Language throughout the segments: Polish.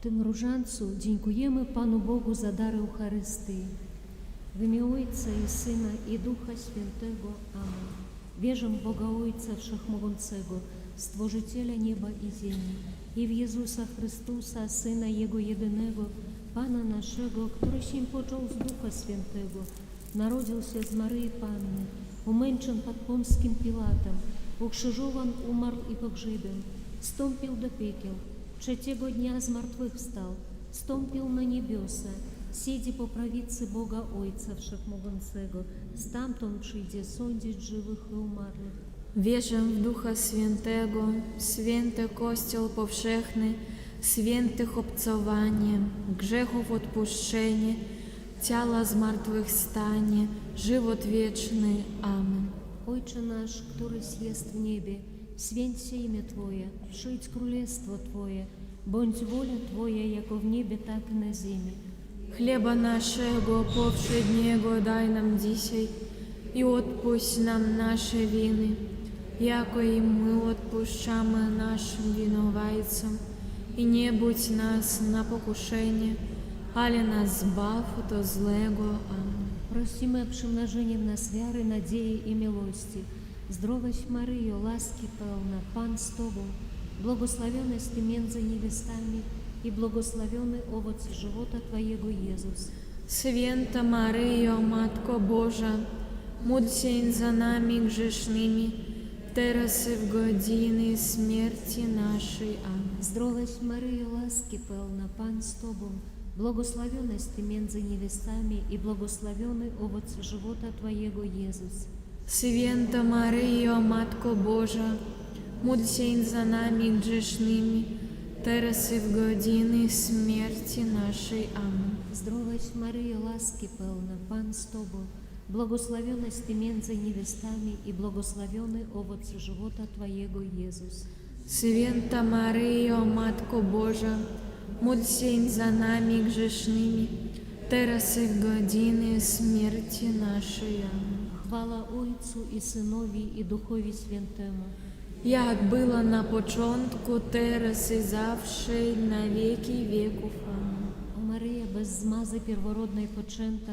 W tym różańcu dziękujemy Panu Bogu za dar Eucharystii. W imię Ojca i Syna i Ducha Świętego. Amen. Wierzę w Boga Ojca Wszechmogącego, Stworzyciela nieba i ziemi, i w Jezusa Chrystusa, Syna Jego jedynego, Pana naszego, który się począł z Ducha Świętego, narodził się z Maryi Panny, umęczon pod Pąskim Piłatem, ukrzyżowan, umarł i pogrzebion, wstąpił do piekiel, trzeciego dnia zmartwychwstał, wstąpił na niebiosa, siedzi po prawicy Boga Ojca Wszechmogącego, stamtąd przyjdzie sądzić żywych i umarłych. Wierzę w Ducha Świętego, święty Kościół powszechny, świętych obcowanie, grzechów odpuszczenie, ciała zmartwychwstanie, żywot wieczny. Amen. Ojcze nasz, któryś jest w niebie, święć się imię Twoje, przyjdź królestwo Twoje, bądź wola Twoja, jako w niebie, tak i na ziemi. Chleba naszego powszedniego daj nam dzisiaj i odpuść nam nasze winy, jako i my odpuszczamy naszym winowajcom. I nie budź nas na pokuszenie, ale nas zbaw od złego. Amen. Prosimy o przymnożenie w nas wiary, nadziei i miłości. Zdrowaś Maryjo, łaski pełna, Pan z Tobą, błogosławionaś Ty między niewiastami i błogosławiony owoc żywota Twojego, Jezus. Święta Maryjo, Matko Boża, módl się za nami grzesznymi, teraz i w godzinie śmierci naszej. Amen. Zdrowaś Maryjo, łaski pełna, Pan z Tobą, błogosławionaś Ty między niewiastami i błogosławiony owoc żywota Twojego, Jezus. Święta Maryjo, Matko Boża, módl się za nami grzesznymi, teraz i w godzinie śmierci naszej. Amen. Zdrowaś Maryjo, łaski pełna, Pan z Tobą, błogosławionaś Ty między niewiastami i błogosławiony owoc żywota Twojego, Jezus. Święta Maryjo, Matko Boża, módl się za nami grzesznymi, teraz i w godzinie śmierci naszej. Amen. Chwała Ojcu i Synowi i Duchowi Świętemu. Jak było na początku, teraz i zawsze, i na wieki wieków. Amen. O Maryja, bez zmazy pierworodnej poczęta,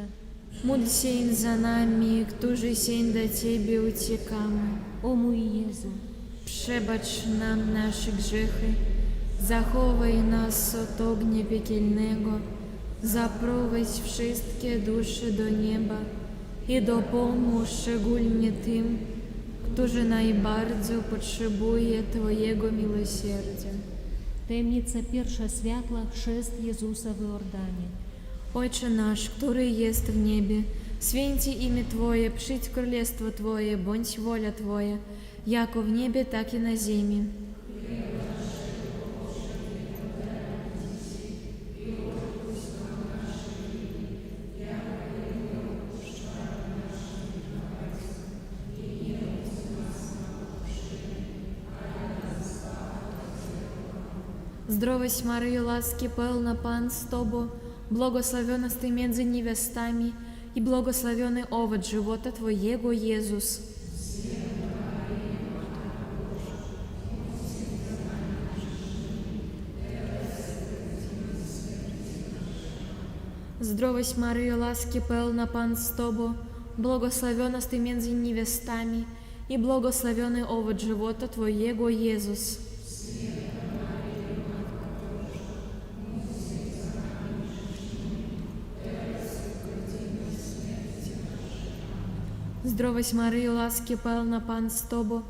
Módl się za nami, którzy się do Ciebie uciekamy. o mój Jezu, Przebacz nam nasze grzechy, zachowaj nas od ognia piekielnego, zaprowadź wszystkie dusze do nieba i dopomóż szczególnie tym, którzy najbardziej potrzebują Twojego miłosierdzia. tajemnica pierwsza światła, chrzest Jezusa w Jordanie. Ojcze nasz, który jest w niebie, święci imię Twoje, przyjdź królestwo Twoje, bądź wola Twoja, jako w niebie, tak i na ziemi. Zdrowaś Maryjo, łaski pełna, Pan z Tobą, błogosławionaś Ty między niewiastami i błogosławiony owoc żywota Twojego, Jezus. Zdrowaś Maryjo, łaski pełna, Pan z Tobą, błogosławionaś Ty między niewiastami i błogosławiony owoc żywota Twojego, Jezus. Zdrowaś Maryjo, łaski pełna, Pan z Tobą,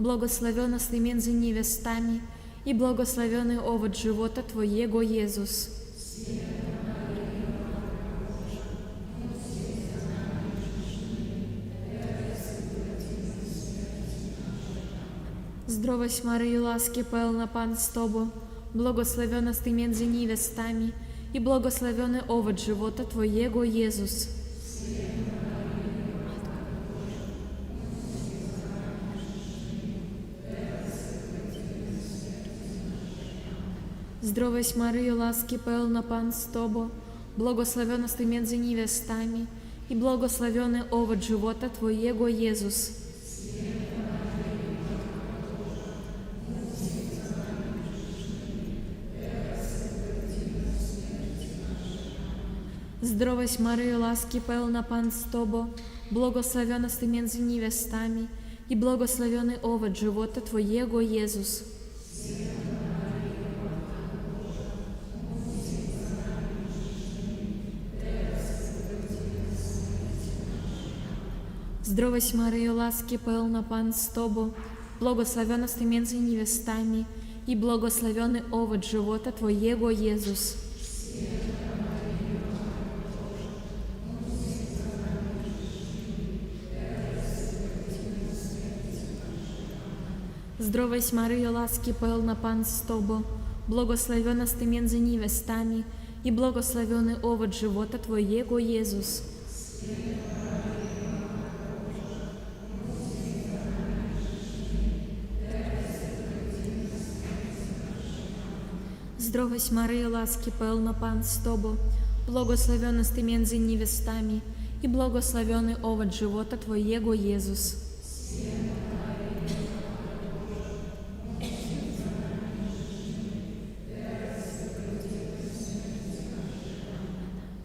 błogosławionaś Ty między niewiastami i błogosławiony owoc żywota Twojego, Jezus. Zdrowaś Maryjo, łaski pełna, Pan z Tobą, błogosławionaś Ty między niewiastami i błogosławiony owoc żywota Twojego, Jezus. Zdrowaś Maryjo, łaski pełna, Pan z Tobą, błogosławionaś Ty między niewiastami i błogosławiony owoc żywota Twojego, Jezus. Zdrowaś Maryjo, łaski pełna Pan z Tobą, błogosławionaś Ty między niewiastami i błogosławiony owoc żywota Twojego, Jezus. Zdrowaś Maryjo, łaski pełna Pan z Tobą, błogosławionaś Ty między niewiastami i błogosławiony owoc żywota Twojego, Jezus. Zdrowaś Maryjo, łaski pełna Pan z Tobą, błogosławionaś Ty między niewiastami i błogosławiony owoc żywota Twojego, Jezus. Zdrowaś Maryjo, łaski pełna Pan z Tobą, błogosławionaś Ty między niewiastami i błogosławiony owoc żywota Twojego, Jezus.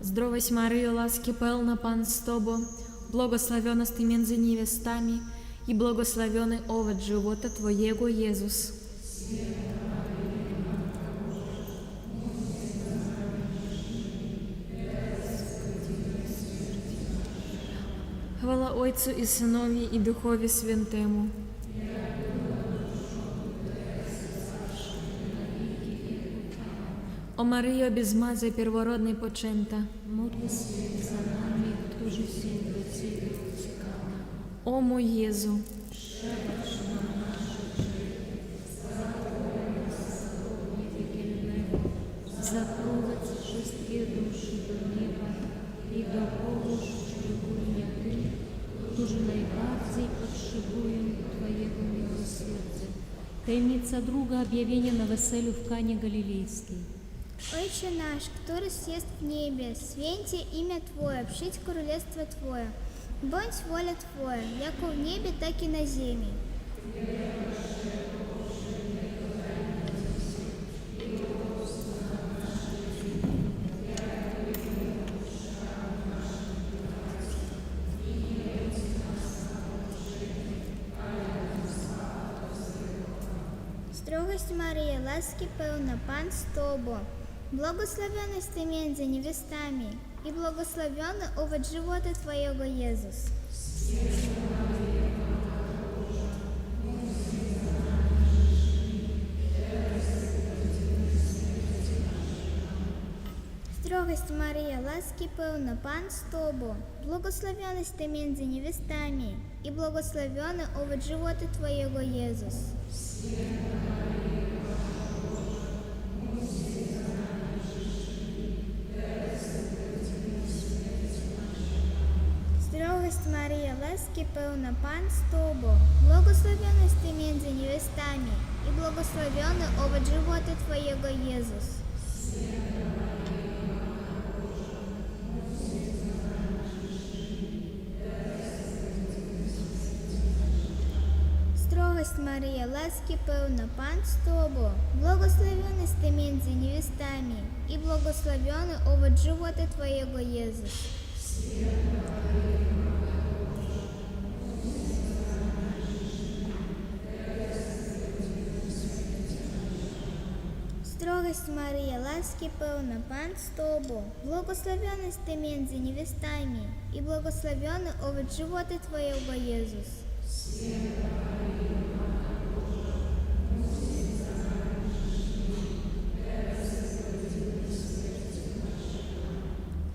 Zdrowaś Maryjo, łaski pełna Pan z Tobą, błogosławionaś Ty między niewiastami i błogosławiony owoc żywota Twojego, Jezus. Chwała Ojcu i Synowi i Duchowi Świętemu. O Maryjo, bez mazy pierworodnej poczęta, Módl się za nami, którzy się do Ciebie uciekamy. o mój Jezu, Zaprowadź wszystkie dusze do nieba i dopomóż szczególnie tym, którzy najbardziej potrzebują Twojego miłosierdzia. Tajemnica druga. Objawienie na weselu w Kanie Галилейskiej. Отче наш, который есть в небе, святи имя Твое, придь королевство Твое. Будь воля Твоя, яко в небе, так и на земле. Строгость Мария, ласки певна, Пан с Тобой. Благословенность Ты между невестами, и благословенный овощ живота Твоего, Иисус. Строгость Мария, ласки певна, Пан с Тобой. Благословенность Ты между невестами, и благословенный овощ живота Твоего, Иисус. Строгость Мария, ласки певна, Пан с Тобой, благословенность Ты между невестами, и благословенный овощ живота Твоего, Иисус. Строгость Мария, ласки певна, Пан с Тобой, благословенность Ты между невестами, и благословенный овощ живота Твоего, Иисус. Строгость Мария, ласки певна, Пан с Тобой, благословенность Ты между невестами, и благословенный овощ живота Твоего, Иисус.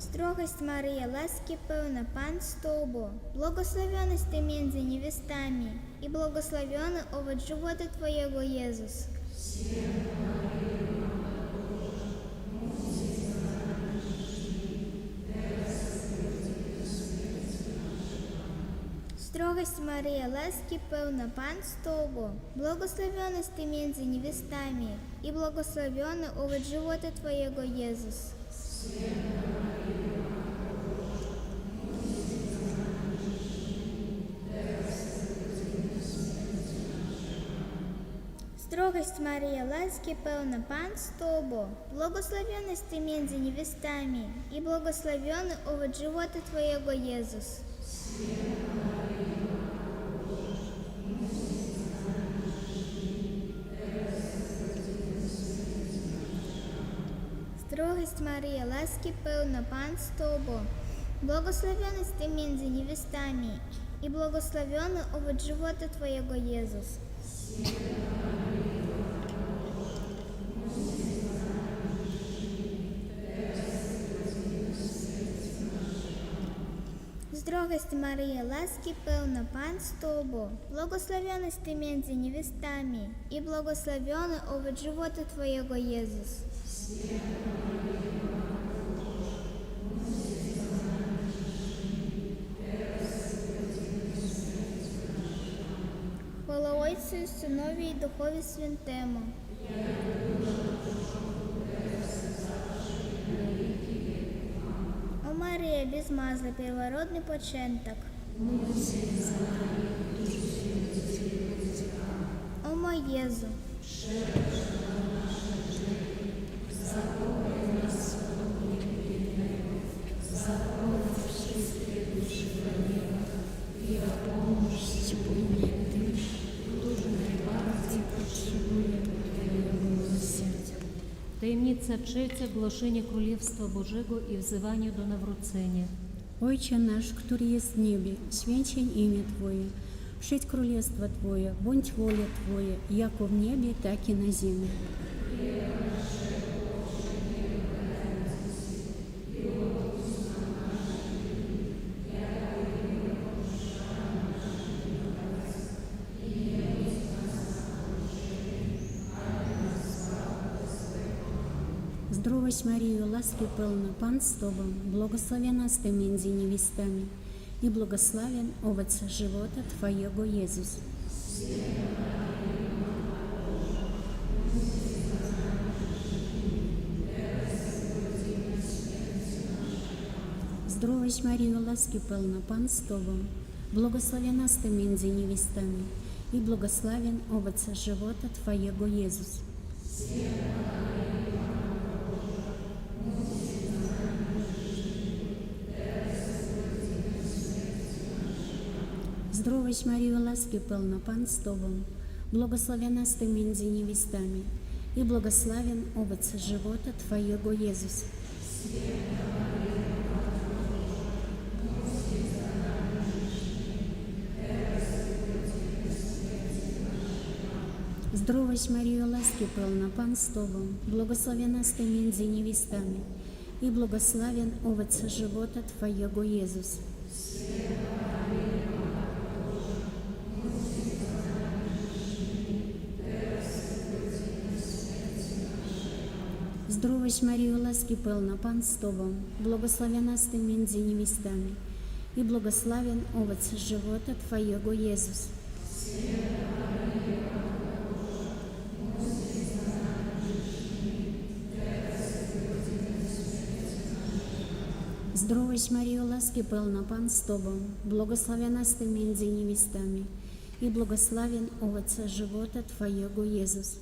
Строгость Мария, ласки певна, Пан с Тобой, благословенность Ты между невестами, и благословенный овощ живота Твоего, Иисус. Строгость Мария, ласки певна, Пан с Тобой, благословенность Ты между невестами, и благословенный овощ живота Твоего, Иисус. Здравость, Мария, ласки певна, Пан с тобой. Благословенна ты между невестами, и благословенный овод живота Твоего, Иисус. Здравость, Мария, ласки певна, Пан с тобой. Благословенна ты между невестами, и благословенный овод живота Твоего, Иисус. Здравость, Мария, ласки певна, Пан с тобой. Благословенна ты между невестами, и благословенный овод живота Твоего, Иисус. Хвала Отцю і Синові і Духові Святому. О Марія, без мазла, первородний початок. О мой Єзу. Таємниця трzecia, głoszenie Królestwa Bożego i wzywanie do nawrócenia. Ojcze nasz, który jest w niebie, święć imię Twoje, przyjdź królestwo Twoje, bądź wola Twoja, jako w niebie, tak i na ziemi. Здравость, Мария, ласки полна, Пан с Тобой, благословена ты между невестами, и благословен овец живота Твоего, Иисус. Здравость, Мария, ласки полна, Пан с Тобой, благословена ты между невестами, и благословен овец живота Твоего, Иисус. Здравость, Мария, ласки полна, Пан с Тобой, благословена ты между невестами, и благословен овец живота Твоего, Иисус. Здравость, Мария, ласки полна, Пан с Тобой, благословена ты между невестами, и благословен овец живота Твоего, Иисус. Здравость, Мария, ласки полна, Пан с Тобой, благословена ты между невестами, и благословен овец живота Твоего, Иисус. Здравость, Мария, ласки полна, Пан с Тобой, благословена ты между невестами, и благословен овец живота Твоего, Иисус.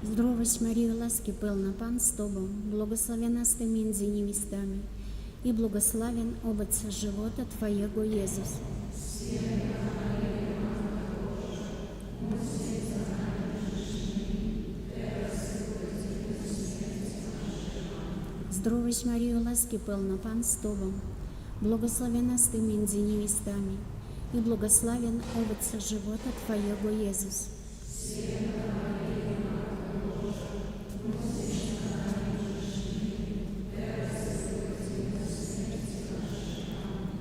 Здравость, Мария, ласки полна, Пан с Тобой, благословена ты между невестами, и благословен овец живота Твоего, Иисус. Здравость, Мария, ласки полна, Пан с Тобой, благословена ты между невестами, и благословен овец живота Твоего, Иисус.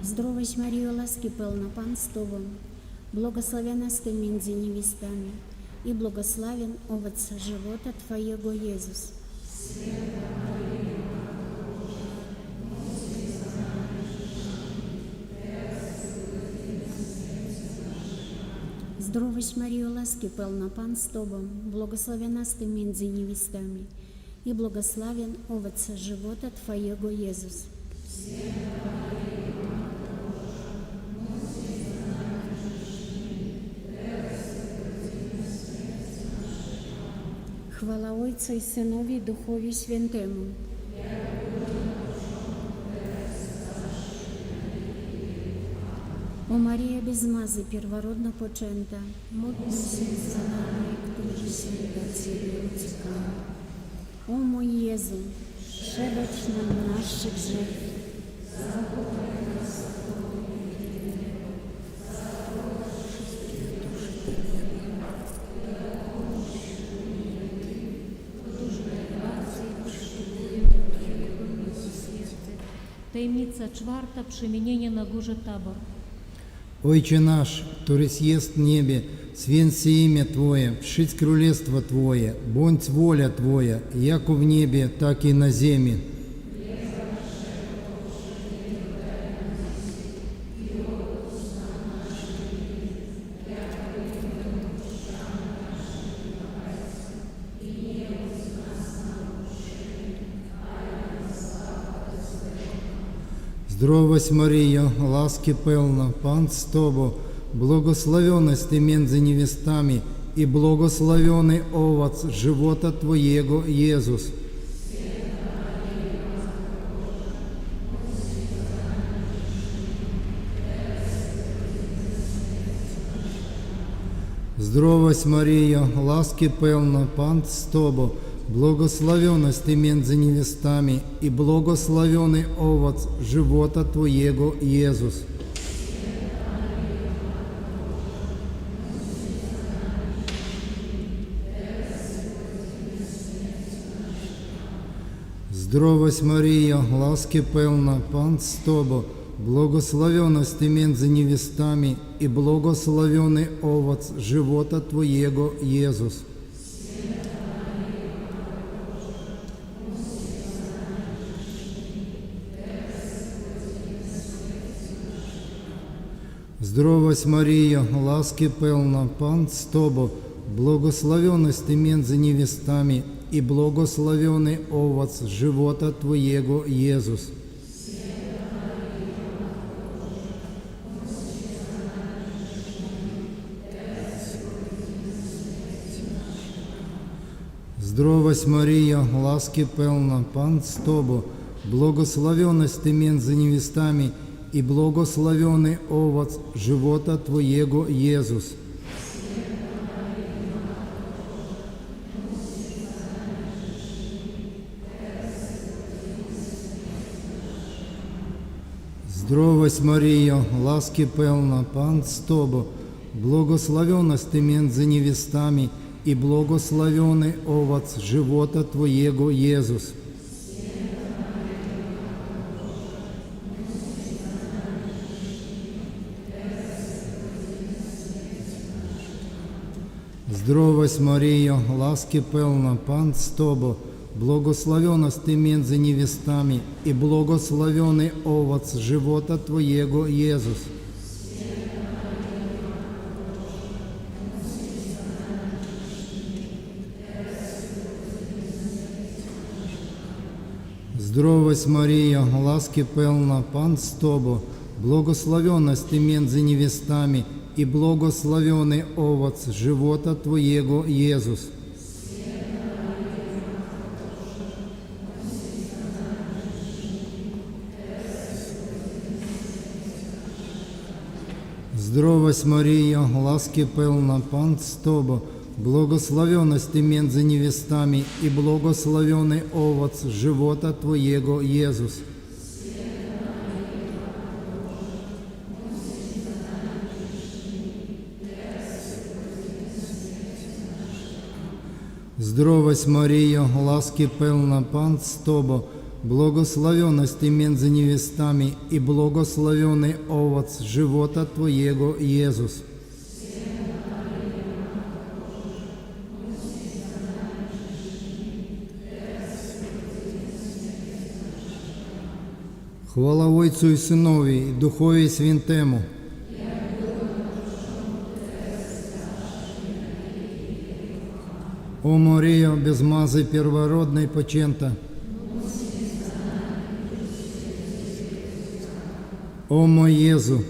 Здравость, Мария, ласки полна, Пан с Тобой, благословена ты между невестами, и благословен овец живота Твоего, Иисус. Здравость, Мария, ласки полна, Пан с Тобой, благословена ты между невестами, и благословен овец живота Твоего, Иисус. Chwała Ojcu i Synowi i Duchowi Świętemu. О Мария без мазы, первородно почента, Módl się za nami, którzy się do Ciebie uciekamy. о мой Jezu, przebacz nam naszych grzechów, Tajemnica czwarta. Przemienienie na górze Tabor. Отче наш, который есть в небе, святится имя Твое, вшить кралевство Твое, будь воля Твоя, яко в небе, так и на земле. Здравость, Мария, ласки певна, Пан с Тобой, благословенность Ты между невестами, и благословенный овоц живота Твоего, Иисус. Здравость, Мария, ласки певна, Пан с Тобой, благословенность Ты между невестами, и благословенный овоц живота Твоего, Иисус. Здравость, Мария, ласки певна, Пан с Тобой, благословенность Ты между невестами, и благословенный овоц живота Твоего, Иисус. Здравость, Мария, ласки певна, Пан с Тобой, благословенность Ты между невестами, и благословенный овоц живота Твоего, Иисус. Здравость, Мария, ласки певна, Пан с Тобой, благословенность Ты между невестами, и благословенный овоц живота Твоего, Иисус. Здравость, Мария, ласки певна, Пан с Тобой, благословенность Ты между невестами, и благословенный овоц живота Твоего, Иисус. Здравость, Мария, ласки певна, Пан с Тобой, благословенность Ты между невестами, и благословенный овоц живота Твоего, Иисус. Здравость, Мария, ласки певна, Пан с Тобой, благословенность Ты между невестами, и благословенный овоц живота Твоего, Иисус. Здравость, Мария, ласки певна, Пан с Тобой, благословенность Ты между невестами, и благословенный овоц живота Твоего, Иисус. Здравость, Мария, ласки певна, Пан с Тобой, благословенность Ты между невестами, и благословенный овоц живота Твоего, Иисус. Хвала Отцу и Сынові, і Духові Святому. О Мария, без мазы первородной почента, O mój Jezu,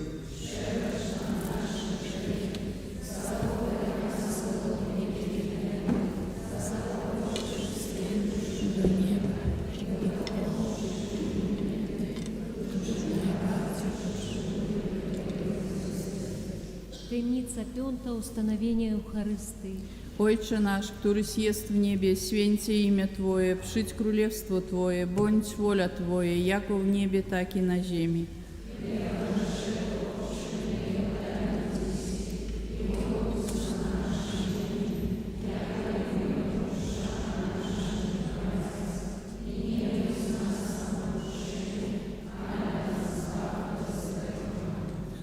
Таємниця 5. Установлення Евхаристії. Ojcze nasz, któryś jest w niebie, święcie imię Twoje, przyjdź królestwo Twoje, bądź wola Twoja, jako w niebie, tak i na ziemi.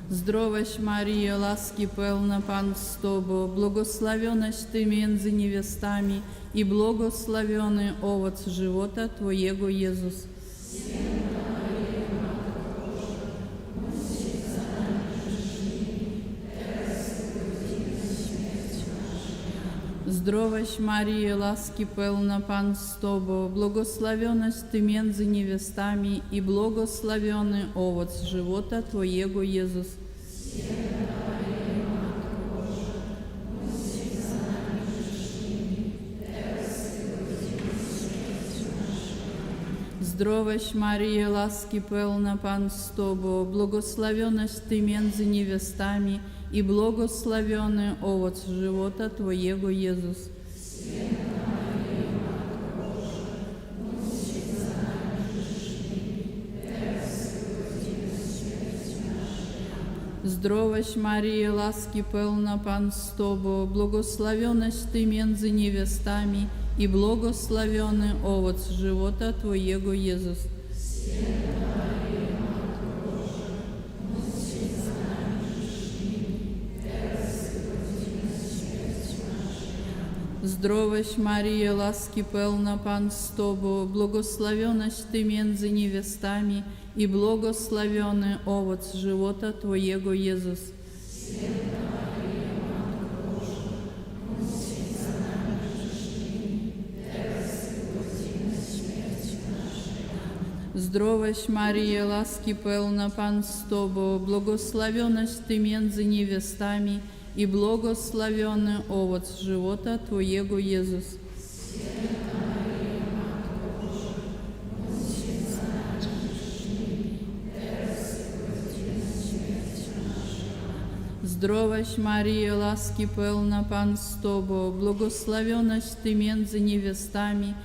Zdrowaś Maryjo, łaski pełna Pan z Tobą, błogosławionaś Ty między niewiastami i błogosławiony owoc żywota Twojego Jezus. Zdrowaś Maryjo, łaski pełna Pan z Tobą, błogosławionaś Ty między niewiastami i błogosławiony owoc żywota Twojego Jezus. Zdrowaś Maryjo, łaski pełna Pan z Tobą, błogosławionaś Ty między niewiastami i błogosławiony owoc żywota Twojego Jezus. Zdrowaś Maryjo, łaski pełna Pan z Tobą, błogosławionaś Ty między niewiastami i błogosławiony owoc żywota Twojego Jezus. Zdrowaś Maryjo, łaski pełna Pan z Tobą, błogosławionaś Ty między niewiastami i błogosławiony owoc żywota Twojego Jezus. Zdrowaś Maryjo, łaski pełna Pan z Tobą, błogosławionaś Ty między niewiastami i błogosławiony owoc żywota Twojego Jezus. Zdrowaś Maryjo, łaski pełna Pan z Tobą, błogosławionaś Ty między niewiastami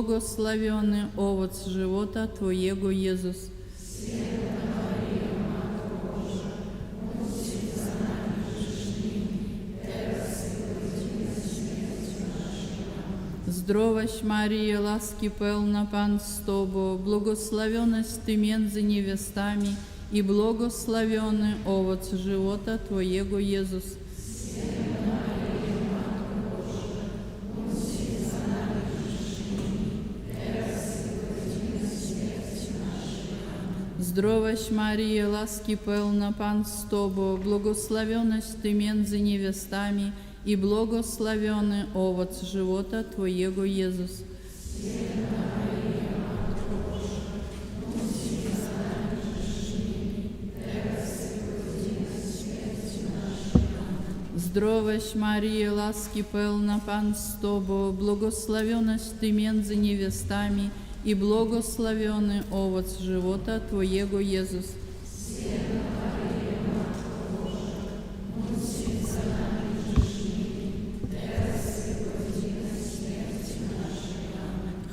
i błogosławiony owoc żywota Twojego Jezus. Zdrowaś Maryjo, łaski pełna Pan z Tobą, błogosławionaś Ty między niewiastami i błogosławiony owoc żywota Twojego Jezus. Zdrowaś Maryjo, łaski pełna Pan z Tobą, błogosławionaś Ty między niewiastami i błogosławiony owoc żywota Twojego Jezus. Zdrowaś Maryjo, łaski pełna Pan z Tobą, błogosławionaś Ty między niewiastami i błogosławiony owoc żywota Twojego Jezus.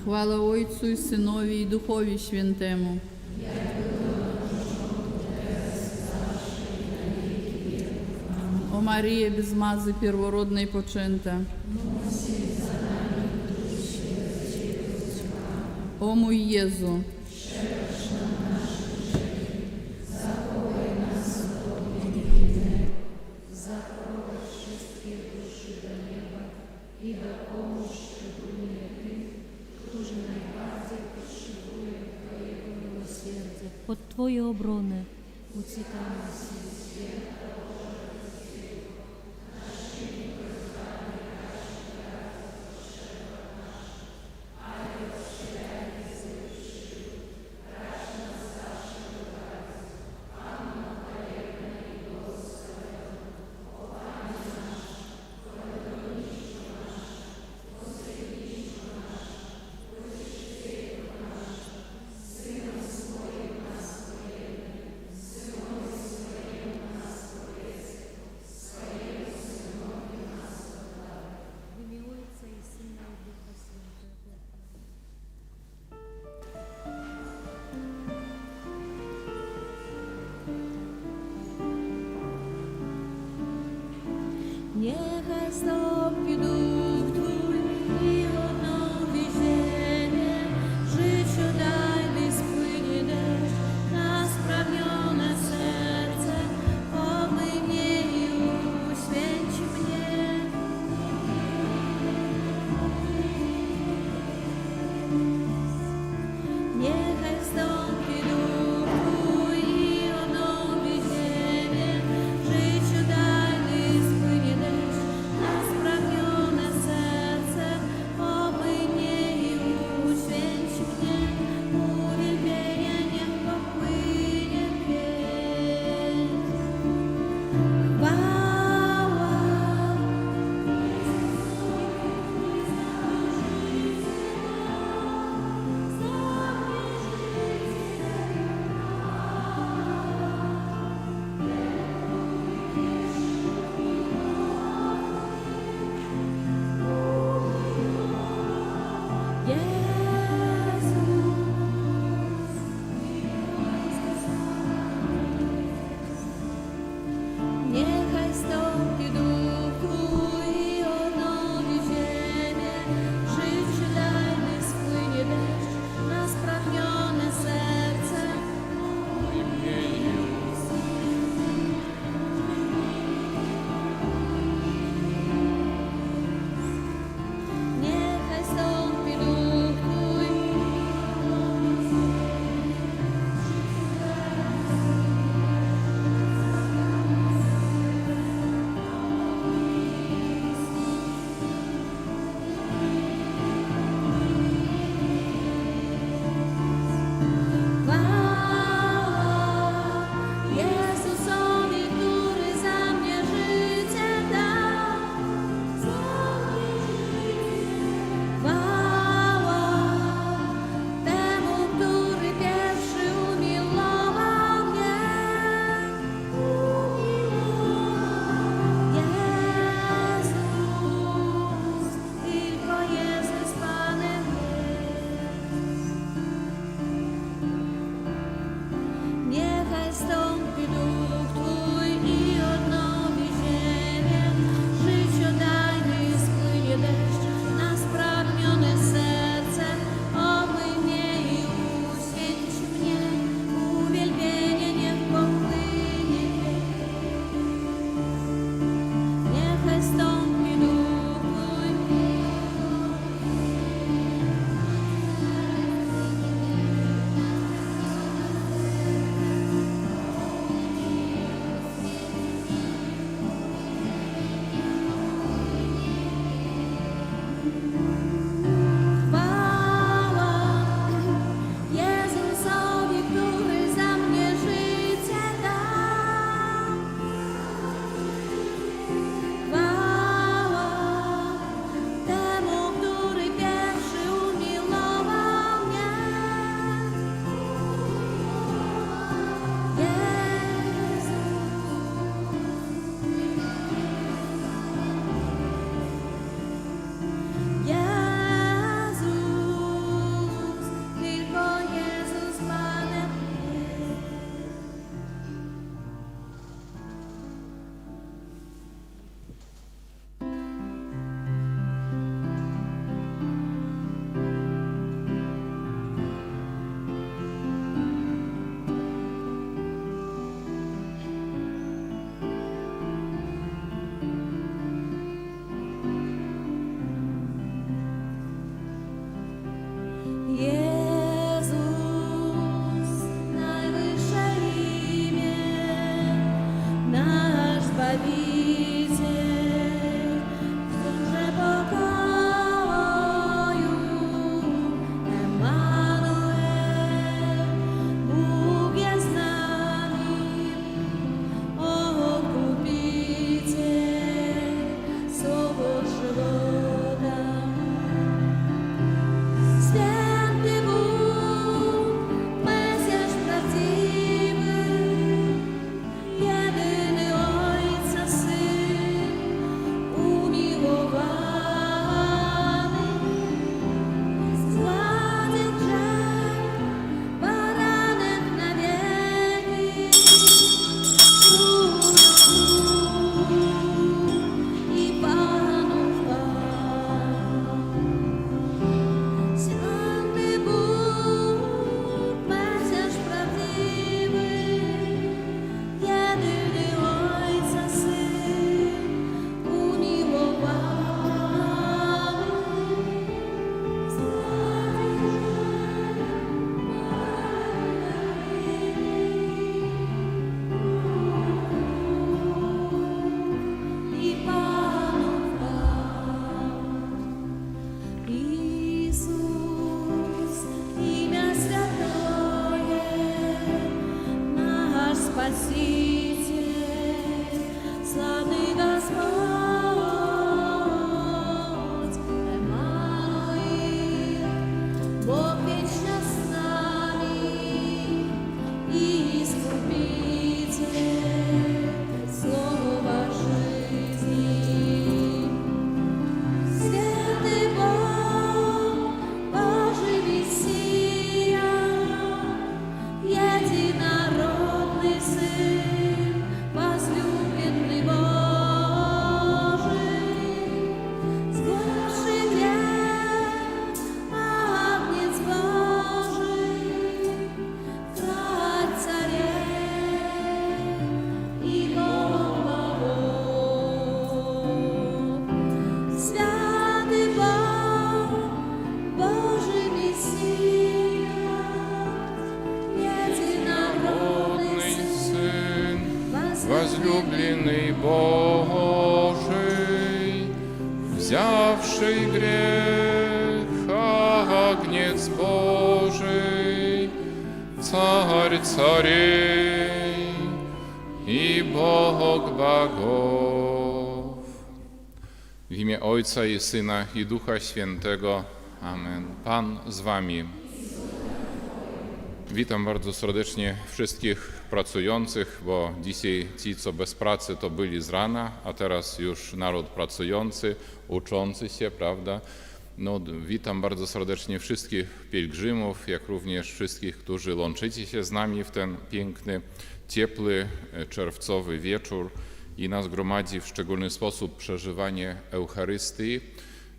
Chwała Ojcu i Synowi i Duchowi Świętemu. O Maryjo, bez mazy pierworodnej poczęta. O mój Jezu, Pod Twoje obrony uciekamy. Niechaj stąpi duch Twój i odnowi ziemię. Życiu daj, gdy spłynie deszcz na spragnione serce. Pomyj mnie i uświęć mnie. Niechaj wstąpi duch Twój i odnowi ziemię. Życiu daj, gdy spłynie deszcz Возлюбленный Божий, взявший грех, Агнец Божий, Царь царей i Bóg bogów. W imię Ojca i Syna i Ducha Świętego. Amen. Pan z wami. Witam bardzo serdecznie wszystkich pracujących, bo dzisiaj ci, co bez pracy, to byli z rana, a teraz już naród pracujący, uczący się, prawda? No, witam bardzo serdecznie wszystkich pielgrzymów, jak również wszystkich, którzy łączycie się z nami w ten piękny, ciepły, czerwcowy wieczór i nas gromadzi w szczególny sposób przeżywanie Eucharystii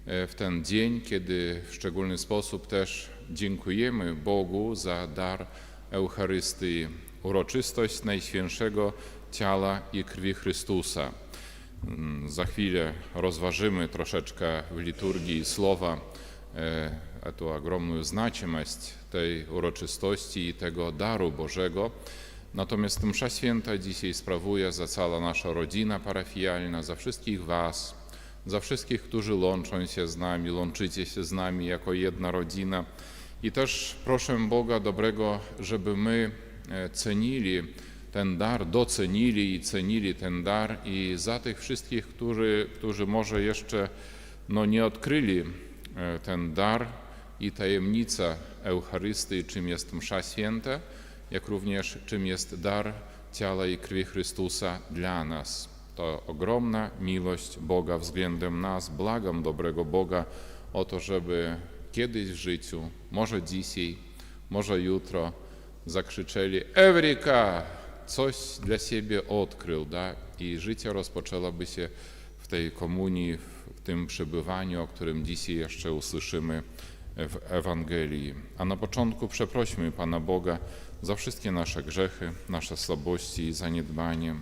w ten dzień, kiedy w szczególny sposób też dziękujemy Bogu za dar Eucharystii, uroczystość Najświętszego Ciała i Krwi Chrystusa. Za chwilę rozważymy troszeczkę w liturgii słowa tę ogromną znaczność tej uroczystości i tego daru Bożego. Natomiast msza święta dzisiaj sprawuje za cała nasza rodzina parafialna, za wszystkich was, za wszystkich, którzy łączą się z nami, łączycie się z nami jako jedna rodzina. I też proszę Boga dobrego, żeby my cenili ten dar, docenili i cenili ten dar i za tych wszystkich, którzy może jeszcze nie odkryli ten dar i tajemnicę Eucharystii, czym jest msza święta, jak również czym jest dar ciała i krwi Chrystusa dla nas. To ogromna miłość Boga względem nas, błagam dobrego Boga o to, żeby kiedyś w życiu, może dzisiaj, może jutro, zakrzyczeli Eureka! Coś dla siebie odkrył, da? I życie rozpoczęłoby się w tej komunii, w tym przebywaniu, o którym dzisiaj jeszcze usłyszymy w Ewangelii. A na początku przeprośmy Pana Boga za wszystkie nasze grzechy, nasze słabości i zaniedbanie.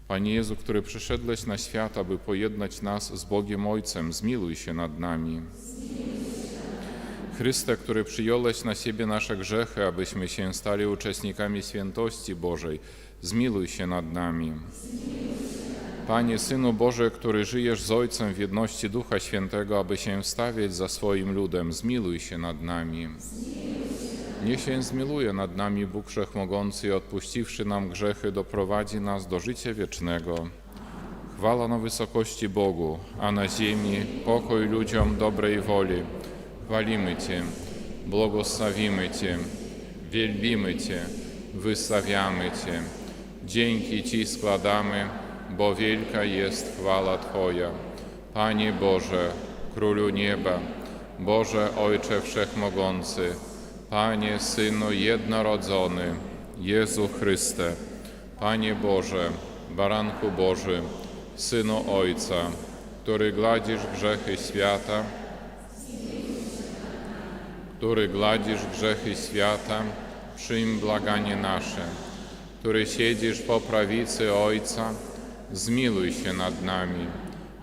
Panie Jezu, który przyszedłeś na świat, aby pojednać nas z Bogiem Ojcem, zmiłuj się nad nami. Chryste, który przyjąłeś na siebie nasze grzechy, abyśmy się stali uczestnikami świętości Bożej, zmiłuj się nad nami. Panie, Synu Boży, który żyjesz z Ojcem w jedności Ducha Świętego, aby się wstawiać za swoim ludem, zmiłuj się nad nami. Niech się zmiłuje nad nami Bóg Wszechmogący i odpuściwszy nam grzechy, doprowadzi nas do życia wiecznego. Chwała na wysokości Bogu, a na ziemi pokój ludziom dobrej woli. Chwalimy Cię, błogosławimy Cię, wielbimy Cię, wystawiamy Cię. Dzięki Ci składamy, bo wielka jest chwała Twoja. Panie Boże, Królu Nieba, Boże Ojcze Wszechmogący, Panie Synu Jednorodzony, Jezu Chryste, Panie Boże, Baranku Boży, Synu Ojca, który gladzisz grzechy świata, przyjm błaganie nasze, który siedzisz po prawicy Ojca, zmiłuj się nad nami,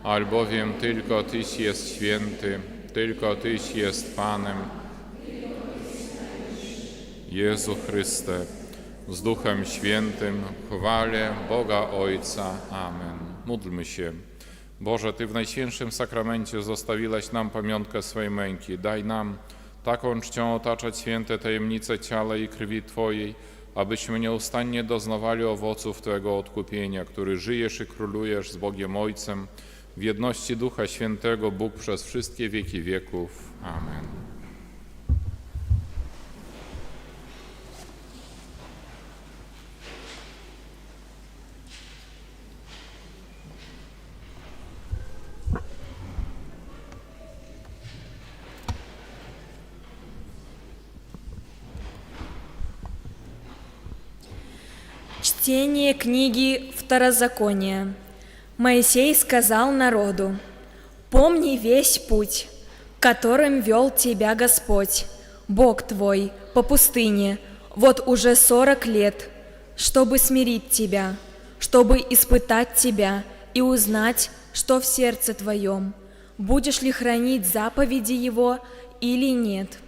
albowiem tylko Tyś jest święty, tylko Tyś jest Panem, Jezu Chryste, z Duchem Świętym, chwale Boga Ojca. Amen. Módlmy się. Boże, Ty w Najświętszym Sakramencie zostawiłeś nam pamiątkę swej męki. Daj nam taką czcią otaczać święte tajemnice ciała i krwi Twojej, abyśmy nieustannie doznawali owoców Twojego odkupienia, który żyjesz i królujesz z Bogiem Ojcem w jedności Ducha Świętego, Bóg przez wszystkie wieki wieków. Amen. Чтение книги Второзакония. Моисей сказал народу: «Помни весь путь, которым вел тебя Господь, Бог твой, по пустыне, вот уже 40 лет, чтобы смирить тебя, чтобы испытать тебя и узнать, что в сердце твоем, будешь ли хранить заповеди Его или нет.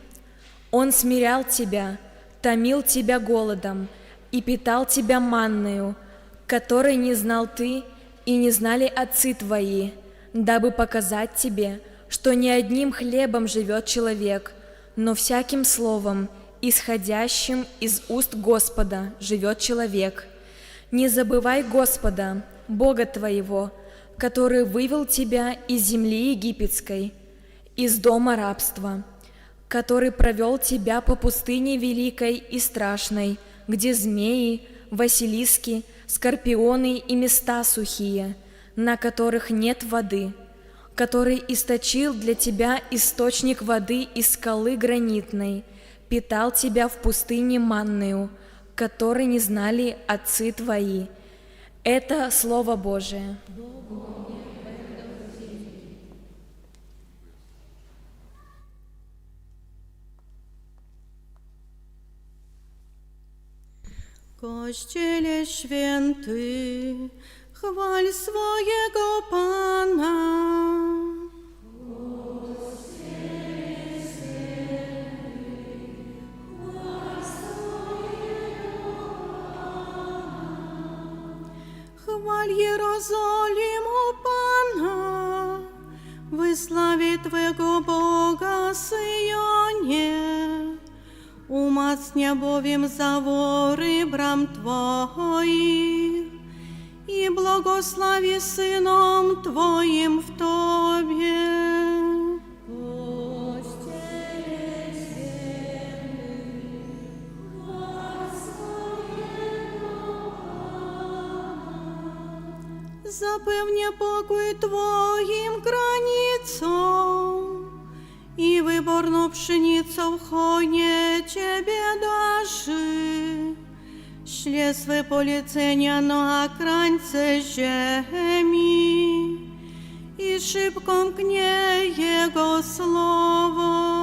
Он смирял тебя, томил тебя голодом и питал тебя манною, который не знал ты и не знали отцы твои, дабы показать тебе, что не одним хлебом живет человек, но всяким словом, исходящим из уст Господа, живет человек. Не забывай Господа, Бога твоего, который вывел тебя из земли египетской, из дома рабства, который провел тебя по пустыне великой и страшной, где змеи, василиски, скорпионы и места сухие, на которых нет воды, который источил для тебя источник воды из скалы гранитной, питал тебя в пустыне манною, которой не знали отцы твои. Это Слово Божие. Kościele święty, chwal swojego Pana. Chwal Jerozolimu Pana, wysławię Twego Boga Syjonie. Umacnia bowiem zawory bram Twoich i błogosławi synom Twoim w Tobie. Zapewnia pokój Twoim granicom i wyborną pszenicą w hojnie Ciebie darzy. Śle swe polecenia na krańce ziemi i szybko mknie Jego słowo.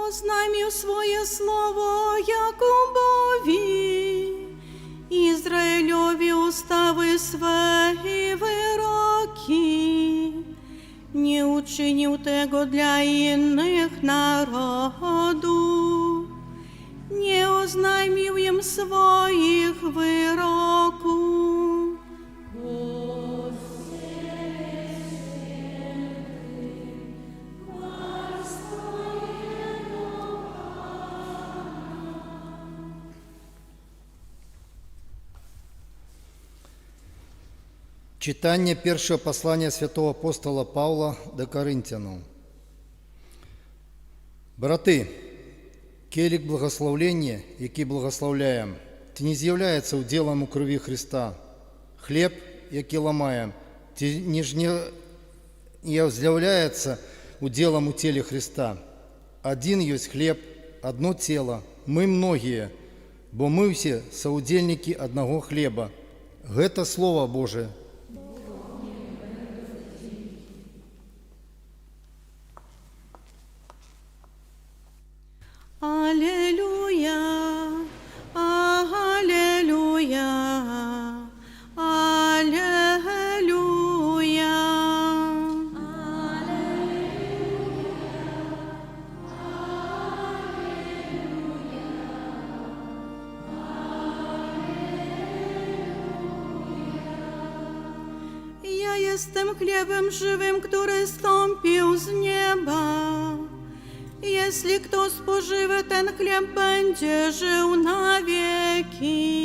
Oznajmił swoje słowo Jakubowi, Izraelowi ustawy swe i wyroki. Nie uczynił tego dla innych narodów, nie oznajmił im swoich wyroków. Читання першого послання святого апостола Павла до Коринтянам. Брати, келік благословлення, який благословляємо, це не з'являється уділом у крові Христа. Хліб, який ламаємо, це не з'являється уділом у тілі Христа. Один є хліб, одно тіло, ми многие, бо ми всі соудельники одного хліба. Гэта Слово Божие. Аллилуйя, аллилуйя, аллилуйя. Ja jestem chlebem żywym, który stąpił z nieba. Jeśli kto spożywa ten chleb, będzie żył na wieki.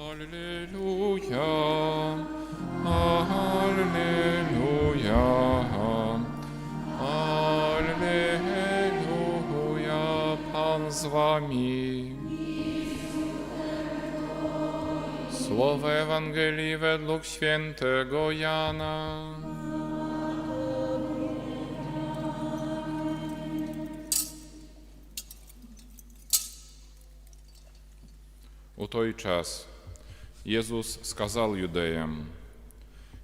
Alleluja, alleluja, alleluja, Pan z wami. Słowo Ewangelii według świętego Jana. У той час Єсус сказав юдеям: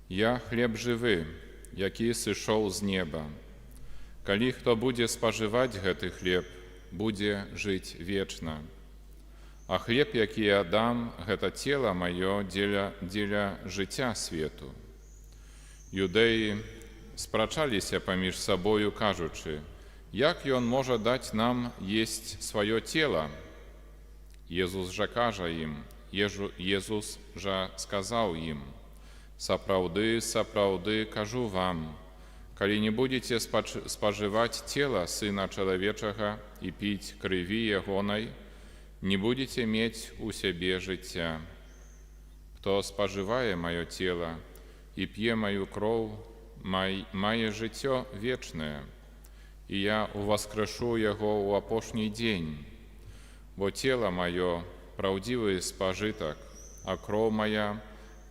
«Я хліб живий, який сійшов з неба. Калі хто будзе спажываць гэты хлеб, будзе жыць вечна. А хлеб, які я дам, гэта цела маё дзеля жыцця свету. Юдэі спрачаліся паміж сабою, кажучы: як ён можа даць нам есць сваё цела? Езус жа кажа ім, Езус жа сказаў ім: сапраўды, сапраўды кажу вам, калі не будзеце спажываць цела Сына Чалавечага і піць крыві Ягонай, не будзеце мець у сябе жыцця. Хто спажывае маё цела і п'е маю кроў, мае жыццё вечнае, і я уваскрэшу яго ў апошні дзень. Бо цела маё праўдзівы спажытак, а кроў мая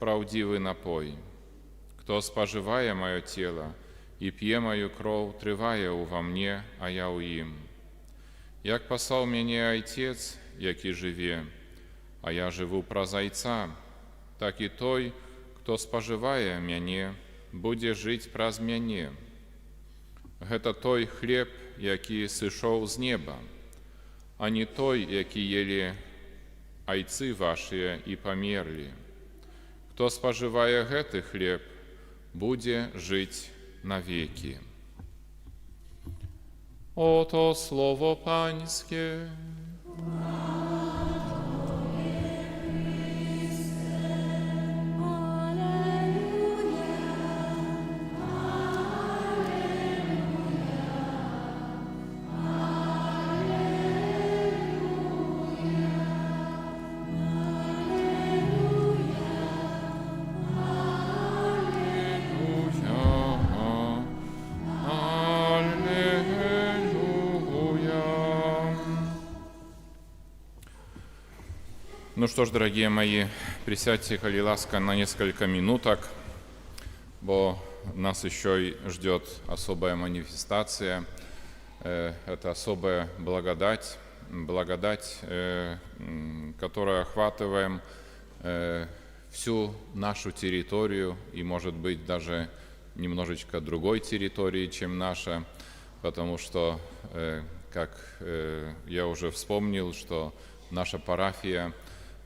праўдзівы напой. Хто спажывае маё цела і п'е маю кроў, трывае ўва мне, а я ў ім. Як паслаў мяне Айцец, які жыве, а я жыву праз Айца, так і той, хто спажывае мяне, будзе жыць праз мяне. Гэта той хлеб, які сышоў з неба, а не той, які елі айцы вашыя і памерлі. Хто спажывае гэты хлеб, будзе жыць навеки. Oto słowo Pańskie. Ну что ж, дорогие мои, присядьте, коли ласка, на несколько минуток, бо нас еще и ждет особая манифестация, это особая благодать, которая охватываем всю нашу территорию и, может быть, даже немножечко другой территории, чем наша, потому что, как я уже вспомнил, что наша парафия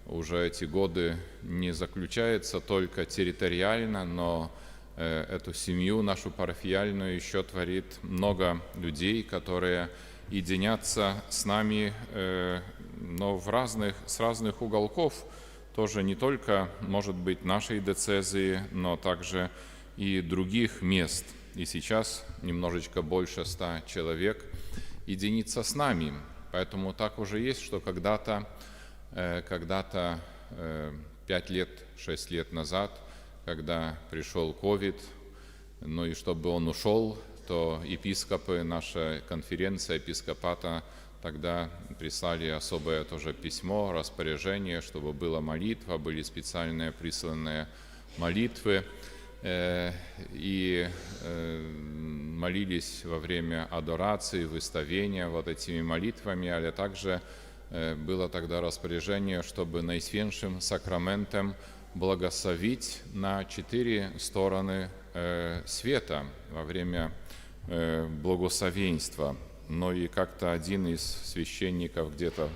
уже эти годы не заключается только территориально, но эту семью нашу парафиальную еще творит много людей, которые единятся с нами, но с разных уголков, тоже не только, может быть, нашей диецезии, но также и других мест. И сейчас немножечко больше 100 человек единится с нами. Поэтому так уже есть, что когда-то 5 лет, 6 лет назад, когда пришел ковид, ну и чтобы он ушел, то епископы, наша конференция епископата тогда прислали особое тоже письмо, распоряжение, чтобы была молитва, были специальные присланные молитвы, и молились во время адорации, выставления вот этими молитвами, але также было тогда распоряжение, чтобы наисвятейшим сакраментом благословить на 4 стороны света во время благословенства. Но и как-то один из священников где-то,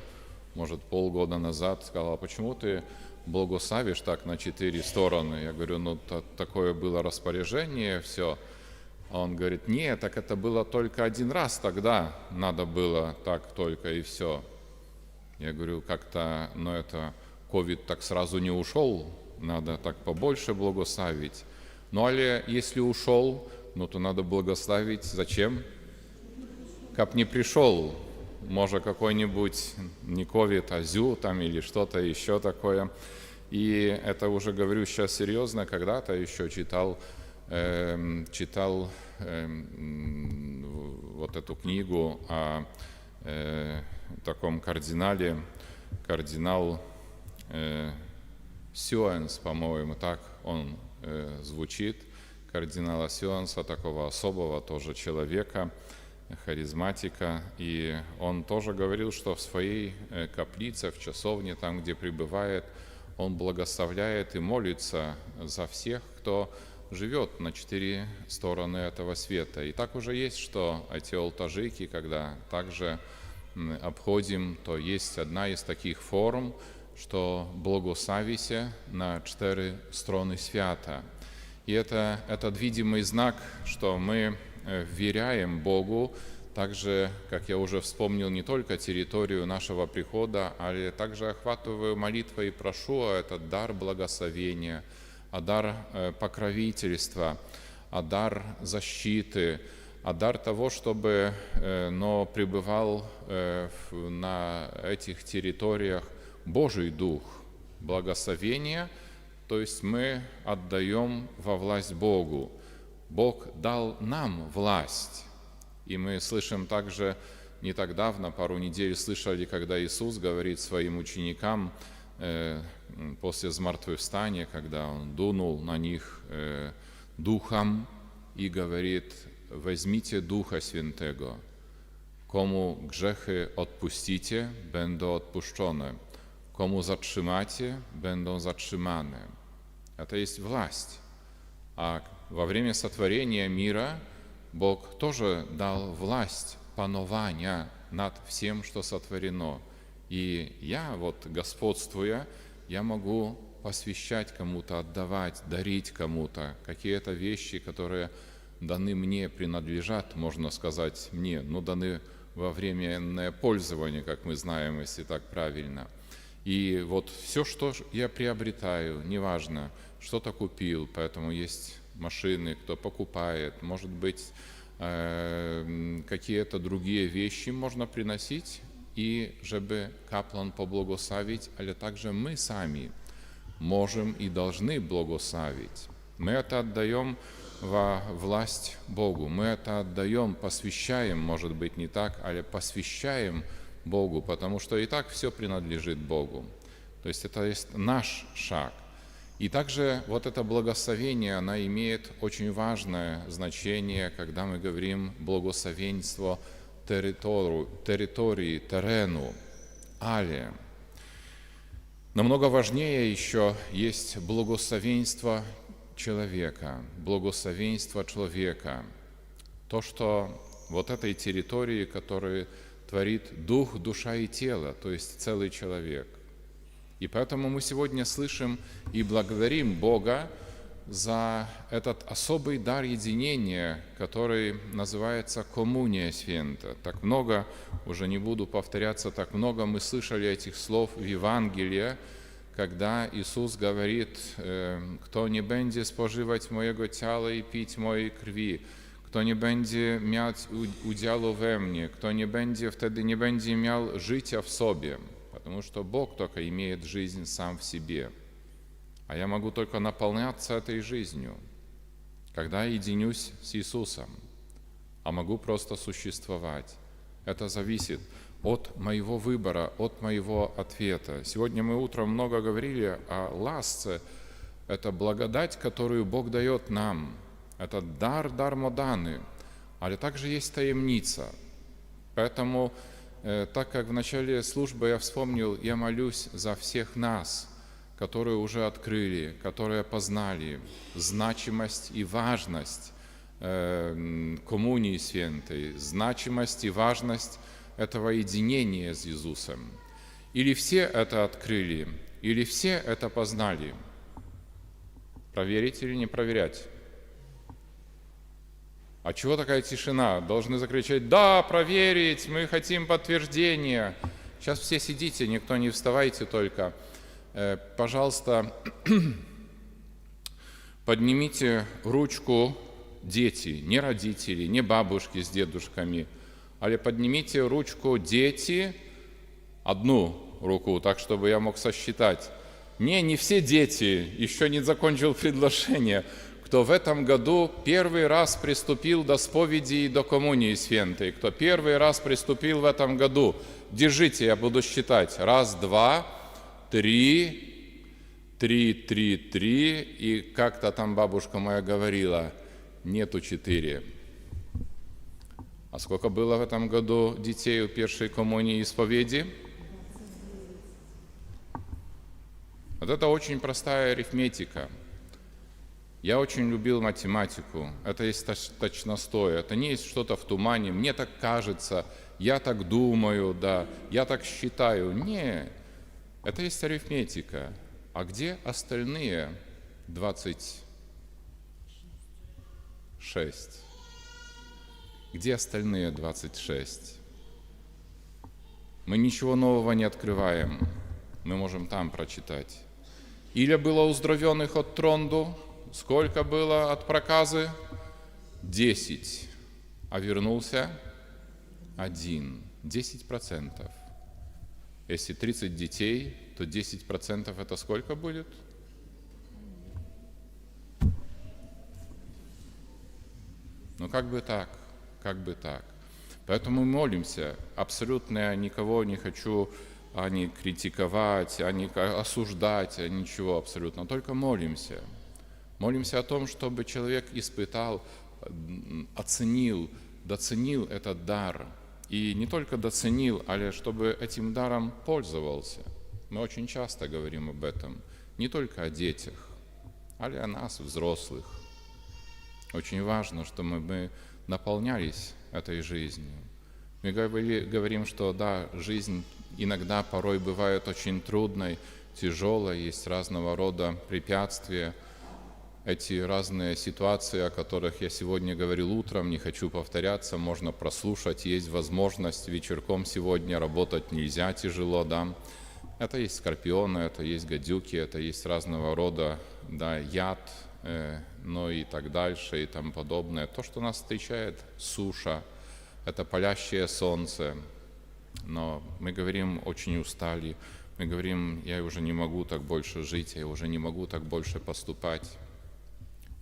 может, полгода назад сказал: а почему ты благословишь так на 4 стороны? Я говорю, ну такое было распоряжение, все. А он говорит: нет, так это было только один раз тогда, надо было так только и все. Я говорю, как-то, но это ковид так сразу не ушел, надо так побольше благословить. Ну, але если ушел, ну, то надо благословить. Зачем? Как не пришел, может, какой-нибудь не ковид, а зю там или что-то еще такое. И это уже говорю сейчас серьезно, когда-то еще читал вот эту книгу о таком кардинале, кардинал Сюэнс, по-моему, так он звучит, кардинала Сюэнса, такого особого тоже человека, харизматика, и он тоже говорил, что в своей каплице, в часовне, там, где пребывает, он благословляет и молится за всех, кто живет на 4 стороны этого света. И так уже есть, что эти алтажики, когда также обходим, то есть одна из таких форм, что благословися на 4 стороны свята. И это этот видимый знак, что мы вверяем Богу, также, как я уже вспомнил, не только территорию нашего прихода, а также охватываю молитвой и прошу этот дар благословения, дар покровительства, дар защиты, дар того, чтобы пребывал на этих территориях Божий Дух, благословения, то есть мы отдаем во власть Богу. Бог дал нам власть. И мы слышим также, не так давно, пару недель слышали, когда Иисус говорит своим ученикам после змертвевстания, когда Он дунул на них Духом и говорит: «Возьмите Духа Святego, komu grzechy odpuścicie, będą odpuszczone, komu zatrzymacie, będą zatrzymane». Это есть власть. А во время сотворения мира Бог тоже дал власть панования над всем, что сотворено. И я, господствуя, я могу посвящать кому-то, отдавать, дарить кому-то какие-то вещи, которые даны мне, принадлежат, можно сказать, мне, но даны во временное пользование, как мы знаем, если так правильно. И все, что я приобретаю, неважно, что-то купил, поэтому есть машины, кто покупает, может быть, какие-то другие вещи можно приносить, и чтобы каплан поблагословить, але также мы сами можем и должны благословить. Мы это отдаем во власть Богу, мы это отдаем, посвящаем, может быть, не так, але посвящаем Богу, потому что и так все принадлежит Богу. То есть это есть наш шаг. И также это благословение, оно имеет очень важное значение, когда мы говорим благословенство территории, терену, але. Намного важнее еще есть благословенство человека, то, что этой территории, которую творит дух, душа и тело, то есть целый человек. И поэтому мы сегодня слышим и благодарим Бога за этот особый дар единения, который называется коммуния свята. Так много, уже не буду повторяться, так много мы слышали этих слов в Евангелии, когда Иисус говорит: «Кто не będzie spożywać mojego ciała i pić mojej krwi, kto nie będzie miał udziału we mnie, kto nie będzie, wtedy nie będzie miał życia в sobie». Потому что Бог только имеет жизнь сам в себе. А я могу только наполняться этой жизнью, когда единюсь с Иисусом, а могу просто существовать. Это зависит от моего выбора, от моего ответа. Сегодня мы утром много говорили о ласце. Это благодать, которую Бог дает нам. Это дар дармоданный, але также есть таемница. Поэтому, так как в начале службы я вспомнил, я молюсь за всех нас, которые уже открыли, которые познали значимость и важность коммунии святой, значимость и важность этого единения с Иисусом. Или все это открыли, или все это познали. Проверить или не проверять? А чего такая тишина? Должны закричать: «Да, проверить, мы хотим подтверждения». Сейчас все сидите, никто не вставайте только. Пожалуйста, поднимите ручку, дети, не родители, не бабушки с дедушками, але поднимите ручку, дети, одну руку, так, чтобы я мог сосчитать. Не все дети, еще не закончил предложение. Кто в этом году первый раз приступил до споведи и до коммунии святой, кто первый раз приступил в этом году, держите, я буду считать. 1, 2, 3, 3, и как-то там бабушка моя говорила, нету 4. А сколько было в этом году детей у первой коммунии и исповеди? Это очень простая арифметика. Я очень любил математику. Это есть точностое. Это не есть что-то в тумане. Мне так кажется, я так думаю, да, я так считаю. Не, это есть арифметика. А где остальные 26? Где остальные 26? Мы ничего нового не открываем. Мы можем там прочитать. Ile było uzdrowionych od trądu? Сколько было от проказы? 10. А вернулся 1. 10%. Если 30 детей, то 10% это сколько будет? Ну как бы так, как бы так. Поэтому мы молимся. Абсолютно я никого не хочу ни критиковать, ни осуждать, ничего абсолютно. Только молимся. Молимся о том, чтобы человек испытал, оценил, доценил этот дар. И не только доценил, але чтобы этим даром пользовался. Мы очень часто говорим об этом. Не только о детях, але о нас, взрослых. Очень важно, чтобы мы наполнялись этой жизнью. Мы говорим, что да, жизнь иногда порой бывает очень трудной, тяжелой, есть разного рода препятствия. Эти разные ситуации, о которых я сегодня говорил утром, не хочу повторяться, можно прослушать, есть возможность вечерком сегодня, работать нельзя, тяжело, да. Это есть скорпионы, это есть гадюки, это есть разного рода, да, яд, ну и так дальше и тому подобное. То, что нас встречает, суша, это палящее солнце. Но мы говорим, очень устали, мы говорим, я уже не могу так больше жить, я уже не могу так больше поступать.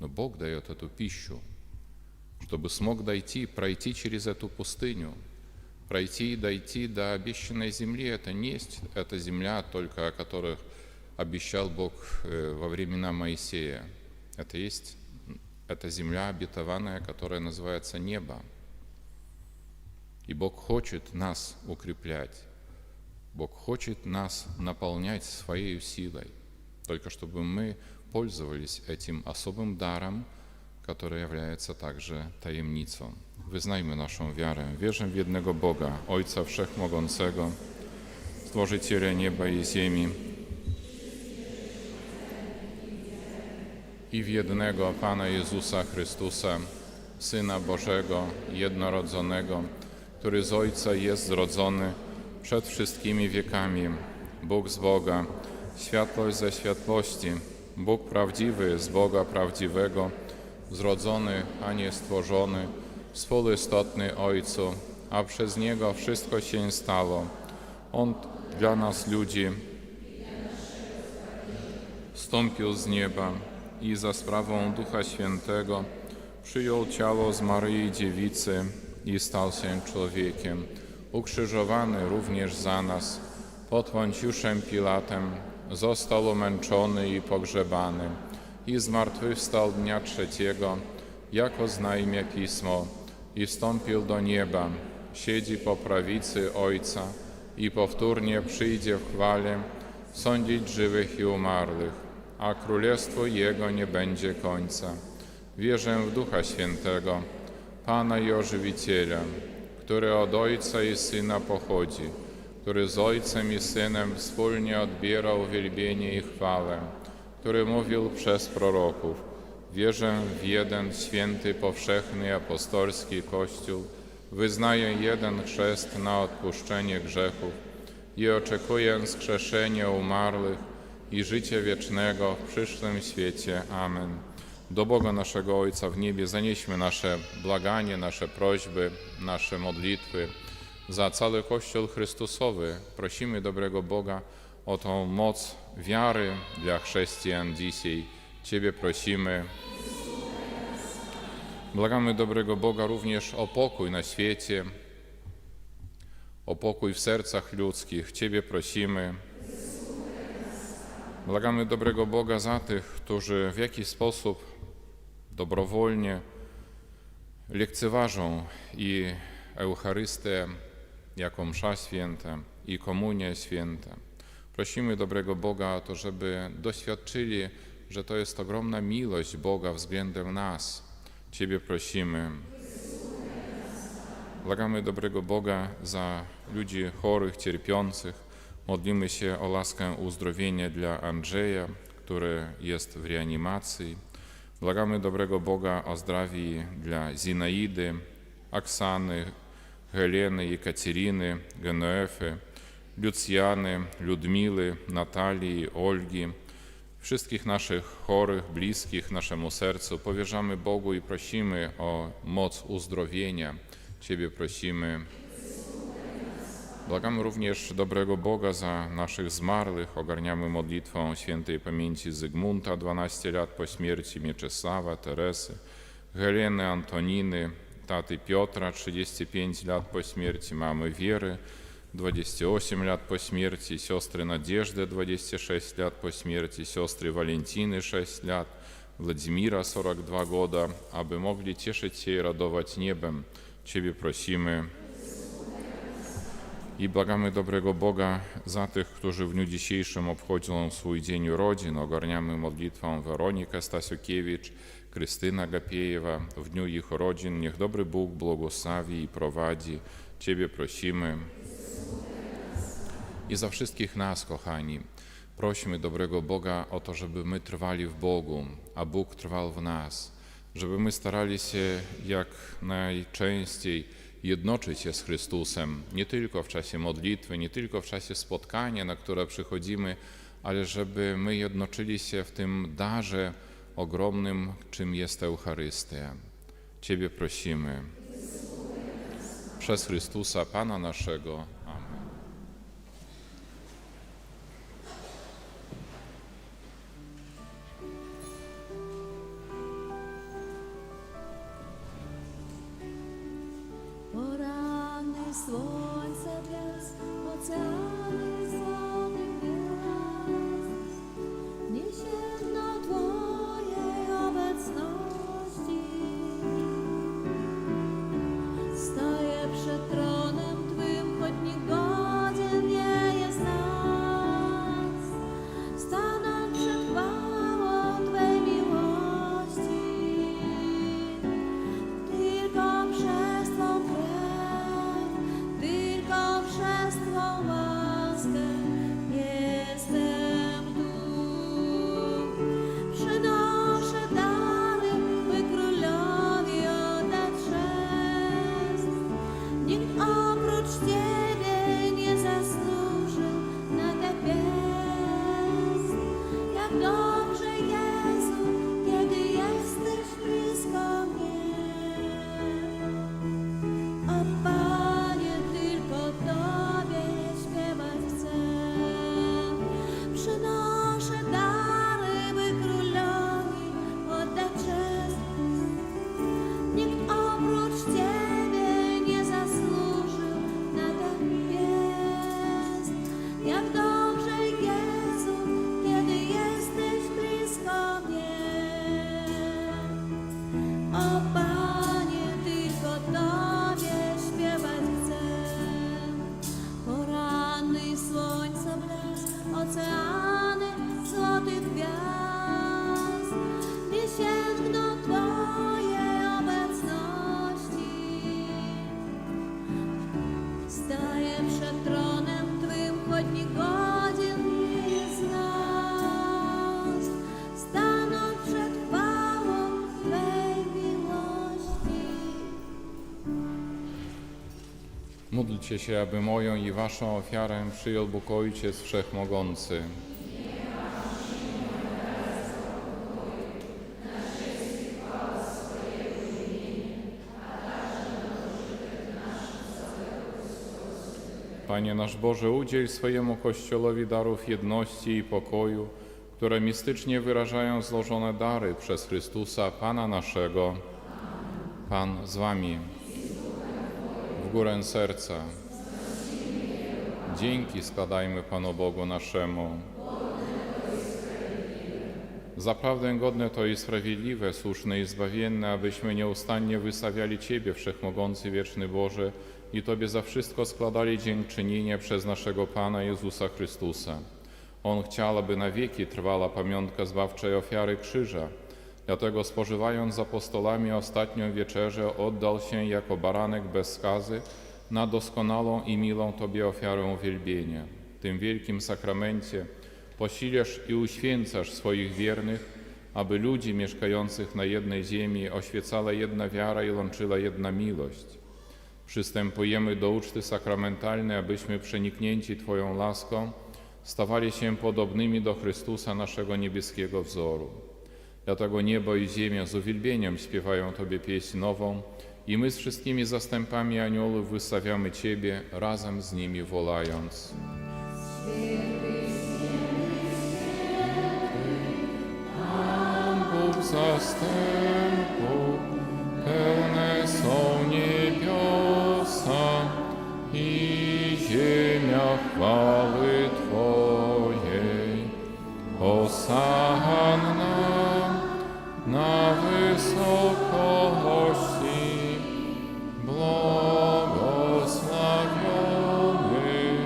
Но Бог дает эту пищу, чтобы смог пройти через эту пустыню, дойти до обещанной земли. Это не есть эта земля, только о которой обещал Бог во времена Моисея. Это есть эта земля обетованная, которая называется небо. И Бог хочет нас укреплять, Бог хочет нас наполнять своей силой, только чтобы мы пользовались этим особым даром, который является также tajemnicą. Wyznajmy naszą wiarę. Wierzę w jednego Boga, Ojca Wszechmogącego, Stworzyciela nieba i ziemi i w jednego Pana Jezusa Chrystusa, Syna Bożego, jednorodzonego, który z Ojca jest zrodzony przed wszystkimi wiekami, Bóg z Boga, światłość ze światłości, Bóg prawdziwy z Boga prawdziwego, zrodzony, a nie stworzony, współistotny Ojcu, a przez Niego wszystko się stało. On dla nas ludzi wstąpił z nieba i za sprawą Ducha Świętego przyjął ciało z Maryi Dziewicy i stał się człowiekiem, ukrzyżowany również za nas, pod Poncjuszem Pilatem, został umęczony i pogrzebany i zmartwychwstał dnia trzeciego, jako znajmie Pismo, i wstąpił do nieba, siedzi po prawicy Ojca i powtórnie przyjdzie w chwale sądzić żywych i umarłych, a królestwo Jego nie będzie końca. Wierzę w Ducha Świętego, Pana i Ożywiciela, który od Ojca i Syna pochodzi, który z Ojcem i Synem wspólnie odbierał wielbienie i chwałę, który mówił przez proroków. Wierzę w jeden święty, powszechny, apostolski Kościół, wyznaję jeden chrzest na odpuszczenie grzechów i oczekuję wskrzeszenia umarłych i życia wiecznego w przyszłym świecie. Amen. Do Boga naszego Ojca w niebie zanieśmy nasze błaganie, nasze prośby, nasze modlitwy. Za cały Kościół Chrystusowy prosimy dobrego Boga o tą moc wiary dla chrześcijan dzisiaj. Ciebie prosimy. Błagamy dobrego Boga również o pokój na świecie, o pokój w sercach ludzkich. Ciebie prosimy. Błagamy dobrego Boga za tych, którzy w jakiś sposób dobrowolnie lekceważą i Eucharystię jako msza święta i komunię święta. Prosimy dobrego Boga o to, żeby doświadczyli że to jest ogromna miłość Boga względem nas. Ciebie prosimy. Błagamy dobrego Boga za ludzi chorych, cierpiących. Modlimy się o laskę uzdrowienia dla Andrzeja, który jest w reanimacji. Błagamy dobrego Boga o zdrowie dla Zinaidy, Oksany, Heleny, Jekateriny, Genoefy, Lucjany, Ludmily, Natalii, Olgi, wszystkich naszych chorych, bliskich naszemu sercu. Powierzamy Bogu i prosimy o moc uzdrowienia. Ciebie prosimy. Błagamy również dobrego Boga za naszych zmarłych. Ogarniamy modlitwą świętej pamięci Zygmunta, 12 lat po śmierci, Mieczysława, Teresy, Heleny, Antoniny, taty Piotra, 35 lat po śmierci, mamy Wiery, 28 lat po śmierci, siostry Nadjeżdy, 26 lat po śmierci, siostry Walentiny, 6 lat, Władimira, 42 года, aby mogli cieszyć się i radować niebem. Ciebie prosimy. I błagamy dobrego Boga za tych, którzy w dniu dzisiejszym obchodzą swój dzień urodzin. Ogarniamy modlitwą Weronika Stasiukiewicz, Krystyna Gapiejewa. W dniu ich urodzin niech dobry Bóg błogosławi i prowadzi. Ciebie prosimy. I za wszystkich nas, kochani, prosimy dobrego Boga o to, żeby my trwali w Bogu, a Bóg trwał w nas. Żeby my starali się jak najczęściej jednoczyć się z Chrystusem, nie tylko w czasie modlitwy, nie tylko w czasie spotkania, na które przychodzimy, ale żeby my jednoczyli się w tym darze ogromnym, czym jest Eucharystia. Ciebie prosimy. Przez Chrystusa, Pana naszego. Amen. Poranny słońce blask, oceany złotych gwiazd, niesie dno Twojej obecności. Stoję przed tronem Twym, choć niegodzien nie jest nas, stanąć przed chwałą Twej miłości. Tylko przez Twą krew, tylko przez Twą łaskę jestem tu. Przynoszę dary, by Królowi oddać chrzest. Nikt oprócz Ciebie nie zasłużył na tak gest. Jak dobrze, Jezu, kiedy jesteś blisko mnie. O Panie, tylko Tobie śpiewać chcę. Przynoszę dary, by Królowi oddać cześć. Nikt oprócz Ciebie nie zasłużył na ten gest. Jak dobrze, Jezu, kiedy jesteś blisko mnie. O Panie, tylko Tobie śpiewać chcę. Poranny słońca blask, oceany złotych gwiazd, nie sięgną Twojej obecności. Staję przed tronem Twym, choć niegodzien nie jest nas, stanąć przed chwałą Twej miłości. Módlcie się, aby moją i waszą ofiarę przyjął Bóg Ojciec Wszechmogący. Panie nasz Boże, udziel swojemu Kościołowi darów jedności i pokoju, które mistycznie wyrażają złożone dary przez Chrystusa, Pana naszego. Pan z wami. W górę serca. Dzięki składajmy Panu Bogu naszemu. Zaprawdę godne to i sprawiedliwe, słuszne i zbawienne, abyśmy nieustannie wystawiali Ciebie, Wszechmogący, Wieczny Boże, i Tobie za wszystko składali dziękczynienie przez naszego Pana Jezusa Chrystusa. On chciał, aby na wieki trwała pamiątka zbawczej ofiary krzyża. Dlatego spożywając z apostolami ostatnią wieczerzę, oddał się jako baranek bez skazy na doskonałą i milą Tobie ofiarę uwielbienia. W tym wielkim sakramencie posilisz i uświęcasz swoich wiernych, aby ludzi mieszkających na jednej ziemi oświecała jedna wiara i łączyła jedna miłość. Przystępujemy do uczty sakramentalnej, abyśmy przeniknięci Twoją laską stawali się podobnymi do Chrystusa, naszego niebieskiego wzoru. Dlatego niebo i ziemia z uwielbieniem śpiewają Tobie pieśń nową i my z wszystkimi zastępami aniołów wystawiamy Ciebie, razem z nimi wołając. Bóg zastępów, pełne są niebiosa i ziemia chwały Twojej. Hosanna na wysokości, błogosławiony,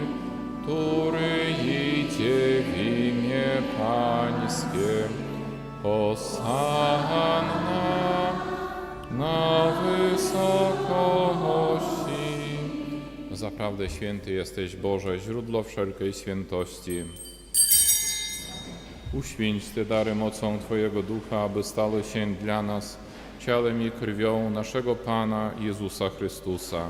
który idzie w imię Pańskie. Hosanna na wysokości. Zaprawdę święty jesteś, Boże, źródło wszelkiej świętości. Uświęć te dary mocą Twojego Ducha, aby stały się dla nas ciałem i krwią naszego Pana Jezusa Chrystusa.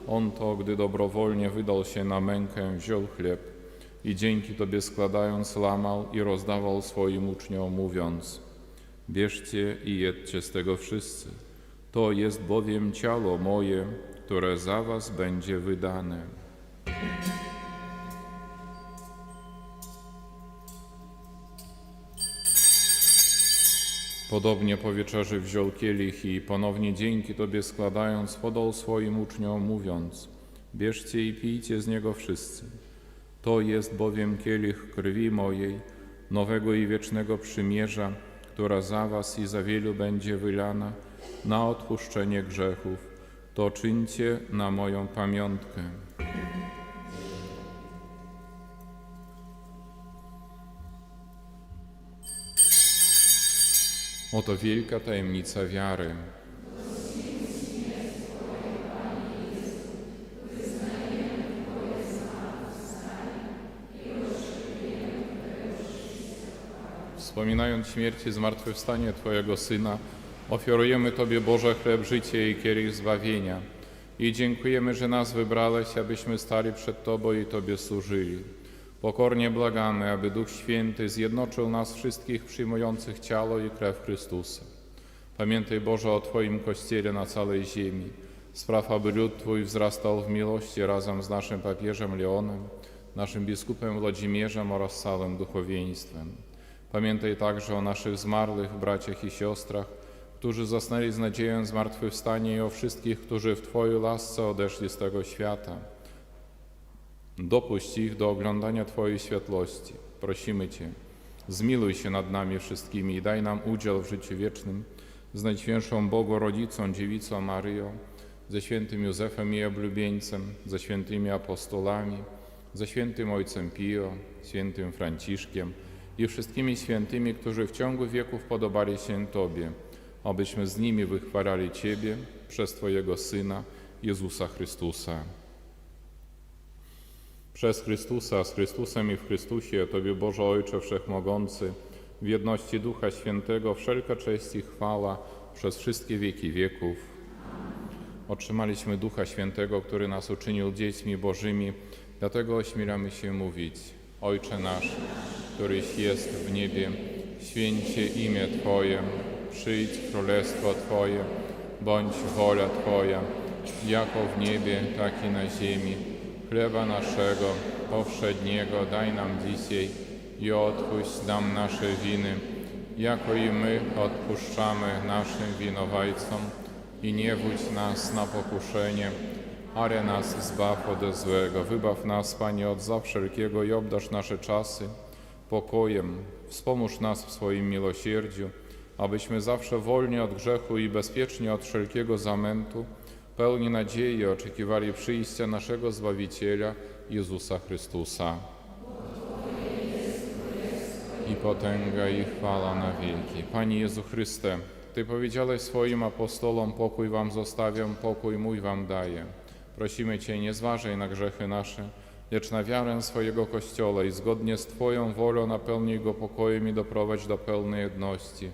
On to, gdy dobrowolnie wydał się na mękę, wziął chleb i dzięki Tobie składając łamał i rozdawał swoim uczniom, mówiąc: bierzcie i jedźcie z tego wszyscy. To jest bowiem ciało moje, które za was będzie wydane. Podobnie po wieczerzy wziął kielich i ponownie dzięki Tobie składając, podał swoim uczniom, mówiąc: bierzcie i pijcie z niego wszyscy. To jest bowiem kielich krwi mojej, nowego i wiecznego przymierza, która za was i za wielu będzie wylana na odpuszczenie grzechów. To czyńcie na moją pamiątkę. Oto wielka tajemnica wiary. Wspominając śmierć i zmartwychwstanie Twojego Syna, ofiarujemy Tobie, Boże, chleb życia i kielich zbawienia. I dziękujemy, że nas wybrałeś, abyśmy stali przed Tobą i Tobie służyli. Pokornie błagamy, aby Duch Święty zjednoczył nas wszystkich przyjmujących ciało i krew Chrystusa. Pamiętaj, Boże, o Twoim Kościele na całej ziemi. Spraw, aby lud Twój wzrastał w miłości razem z naszym papieżem Leonem, naszym biskupem Włodzimierzem oraz całym duchowieństwem. Pamiętaj także o naszych zmarłych braciach i siostrach, którzy zasnęli z nadzieją zmartwychwstania, i o wszystkich, którzy w Twojej łasce odeszli z tego świata. Dopuść ich do oglądania Twojej światłości. Prosimy Cię, zmiluj się nad nami wszystkimi i daj nam udział w życiu wiecznym z Najświętszą Bogorodzicą, Dziewicą Maryją, ze świętym Józefem i oblubieńcem, ze świętymi apostolami, ze świętym Ojcem Pio, świętym Franciszkiem i wszystkimi świętymi, którzy w ciągu wieków podobali się Tobie, abyśmy z nimi wychwalali Ciebie przez Twojego Syna, Jezusa Chrystusa. Przez Chrystusa, z Chrystusem i w Chrystusie, Tobie, Boże Ojcze Wszechmogący, w jedności Ducha Świętego, wszelka cześć i chwała przez wszystkie wieki wieków. Otrzymaliśmy Ducha Świętego, który nas uczynił dziećmi Bożymi, dlatego ośmielamy się mówić: Ojcze nasz, któryś jest w niebie, święć się imię Twoje, przyjdź królestwo Twoje, bądź wola Twoja, jako w niebie, tak i na ziemi. Chleba naszego powszedniego daj nam dzisiaj i odpuść nam nasze winy, jako i my odpuszczamy naszym winowajcom. I nie wódź nas na pokuszenie, ale nas zbaw ode złego. Wybaw nas, Panie, od zła wszelkiego i obdarz nasze czasy pokojem. Wspomóż nas w swoim miłosierdziu, abyśmy zawsze wolni od grzechu i bezpiecznie od wszelkiego zamętu, pełni nadziei oczekiwali przyjścia naszego Zbawiciela, Jezusa Chrystusa. i potęga, i chwała na wieki. Panie Jezu Chryste, Ty powiedziałeś swoim apostolom, pokój wam zostawiam, pokój mój wam daję. Prosimy Cię, nie zważaj na grzechy nasze, lecz na wiarę swojego Kościoła i zgodnie z Twoją wolą napełnij go pokojem i doprowadź do pełnej jedności,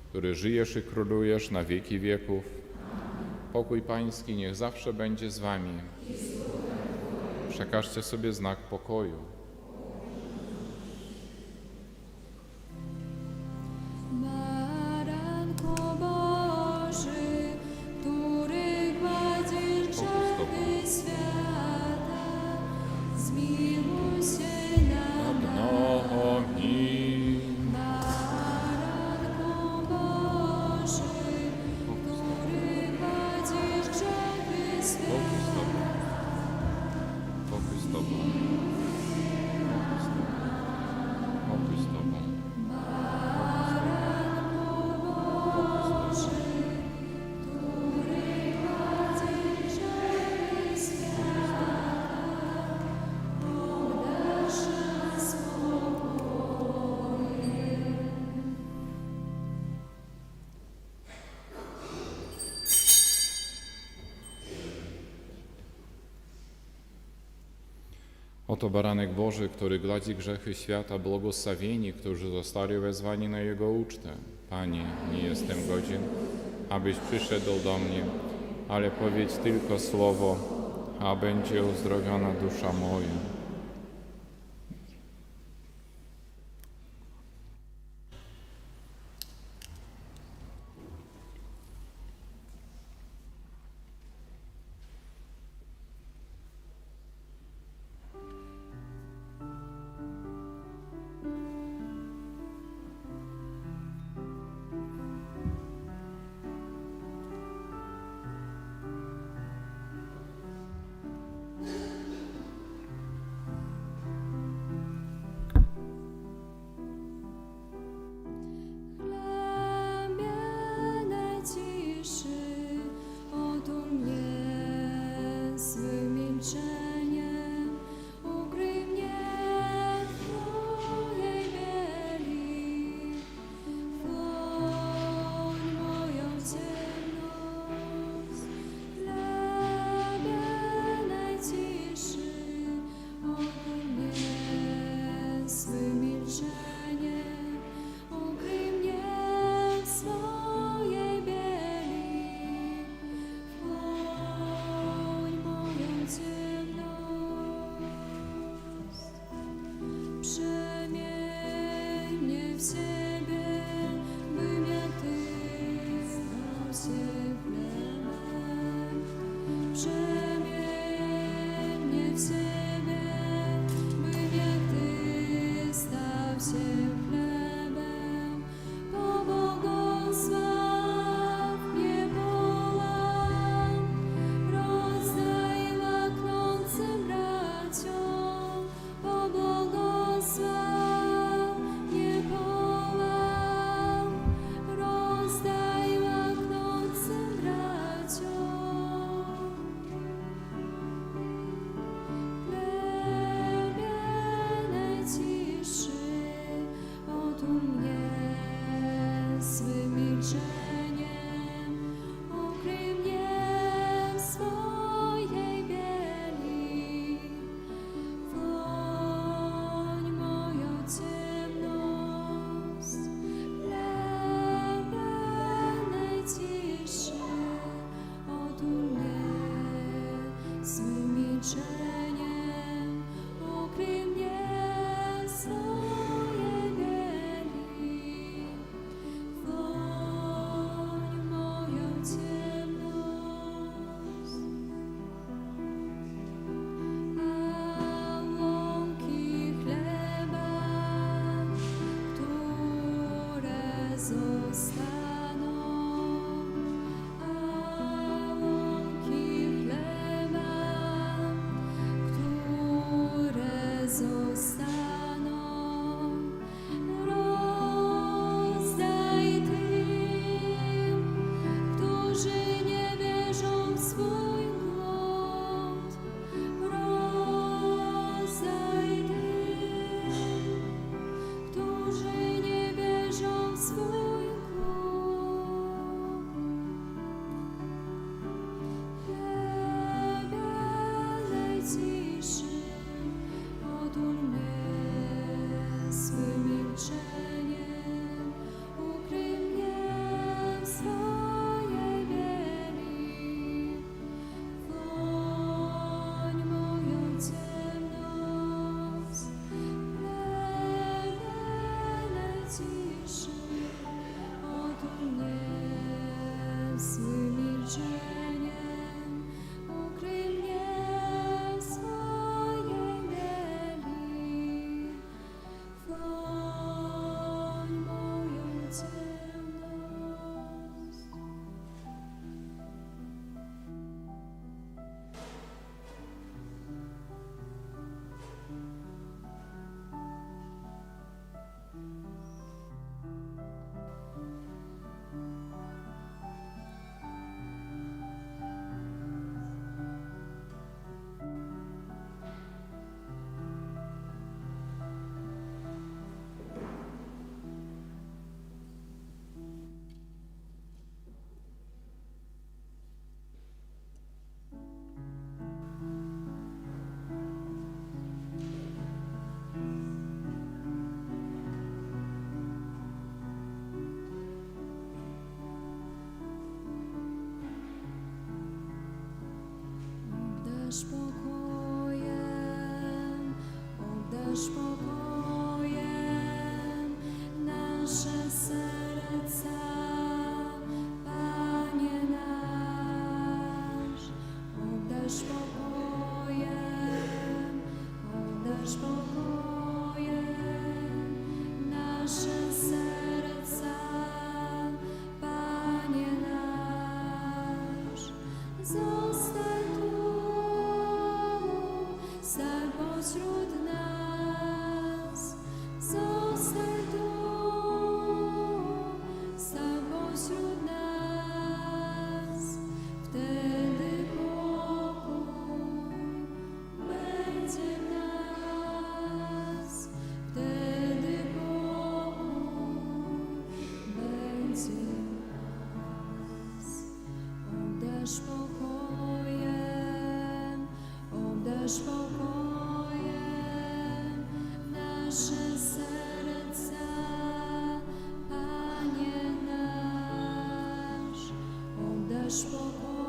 który żyjesz i królujesz na wieki wieków. Pokój Pański niech zawsze będzie z wami. Przekażcie sobie znak pokoju. Baranko Boży, który gładzisz grzechy świata, zmiłuj się nad nami. Baranko Boży, który gładzisz grzechy świata. Pokój z Tobą. Pokój z Tobą. Oto baranek Boży, który gładzi grzechy świata, błogosławieni, którzy zostali wezwani na Jego ucztę. Panie, nie jestem godzien, abyś przyszedł do mnie, ale powiedz tylko słowo, a będzie uzdrowiona dusza moja. obdarz pokojem nasze serca, Panie nasz. Obdarz pokojem nasze serca, Panie nasz. Zostań tu, stań pośród nas. Zostań tu, stań pośród nas. Wtedy pokój będzie w nas. Wtedy pokój będzie w nas. Obdarz pokojem nasze serca, Panie nasz. Obdarz pokojem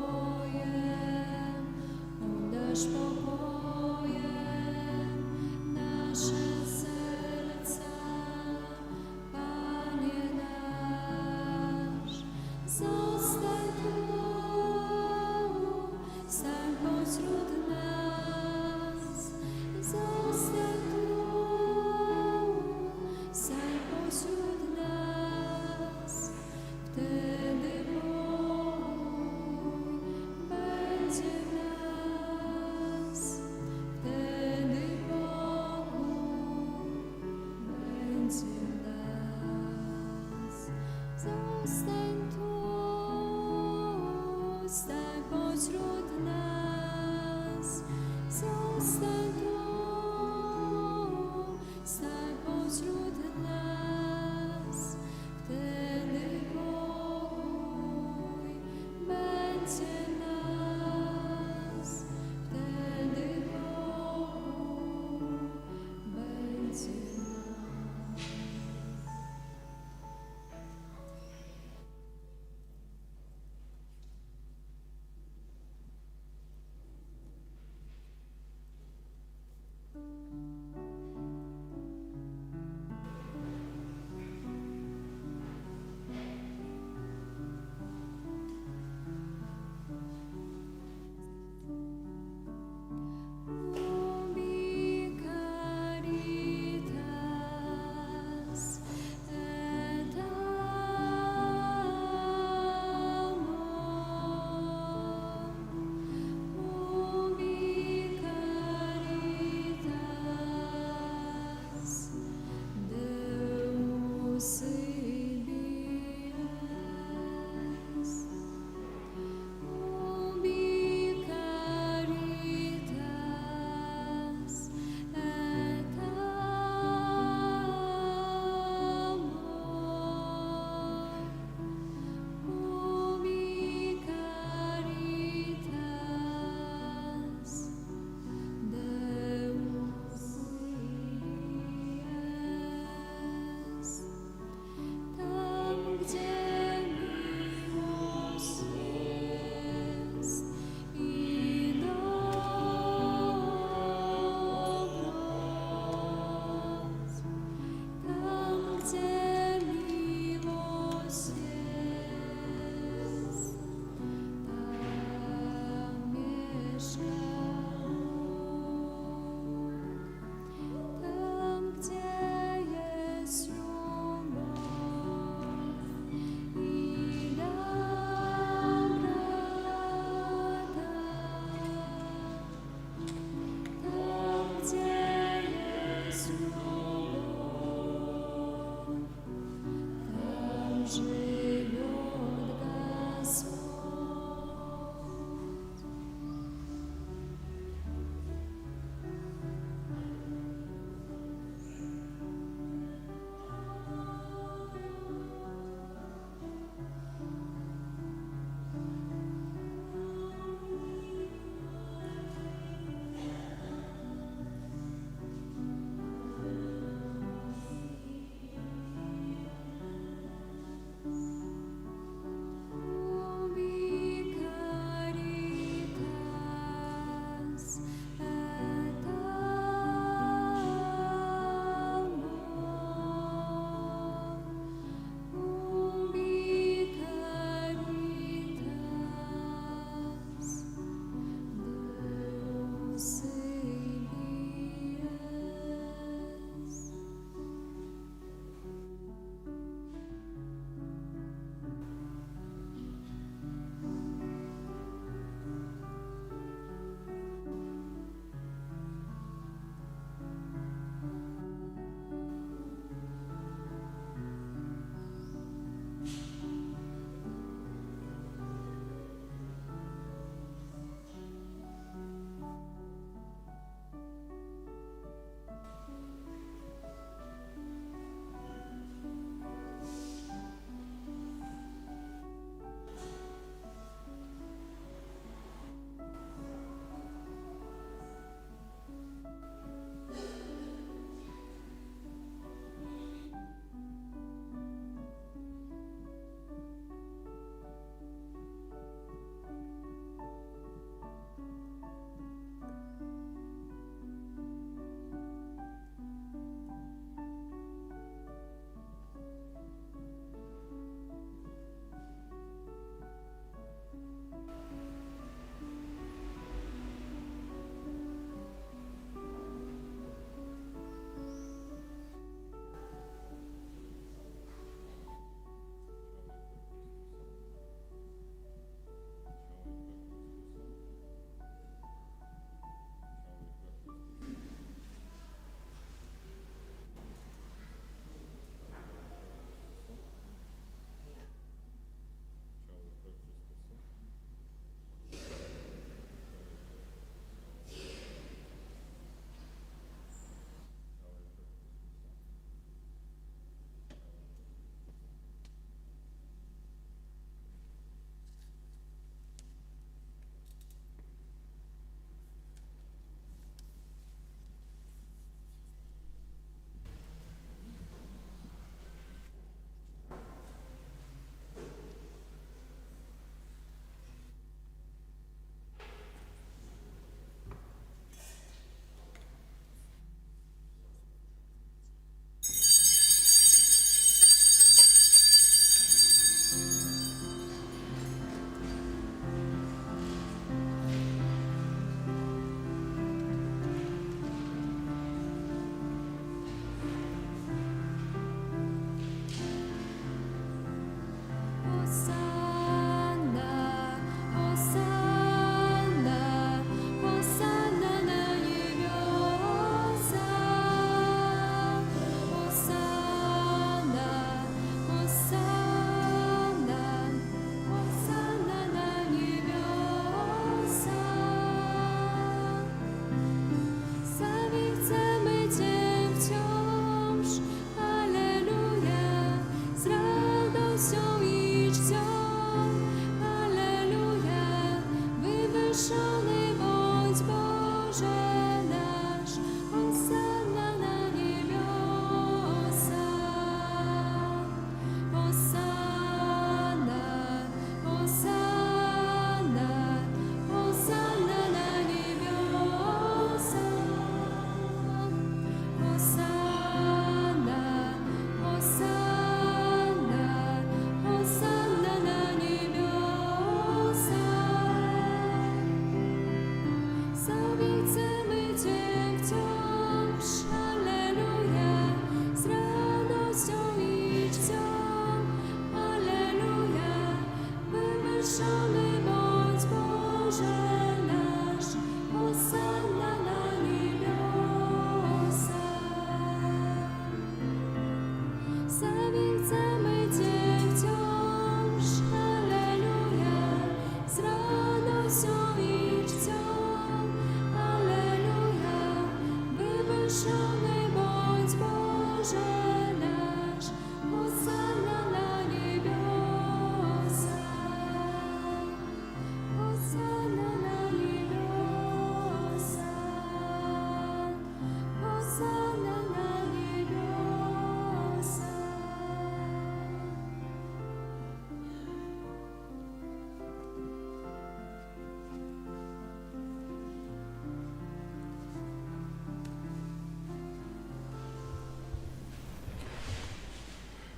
nasze serca, Panie nasz. Zostań tu, stań pośród nas. Zostań tu, stań pośród nas. Wtedy pokój będzie w nas.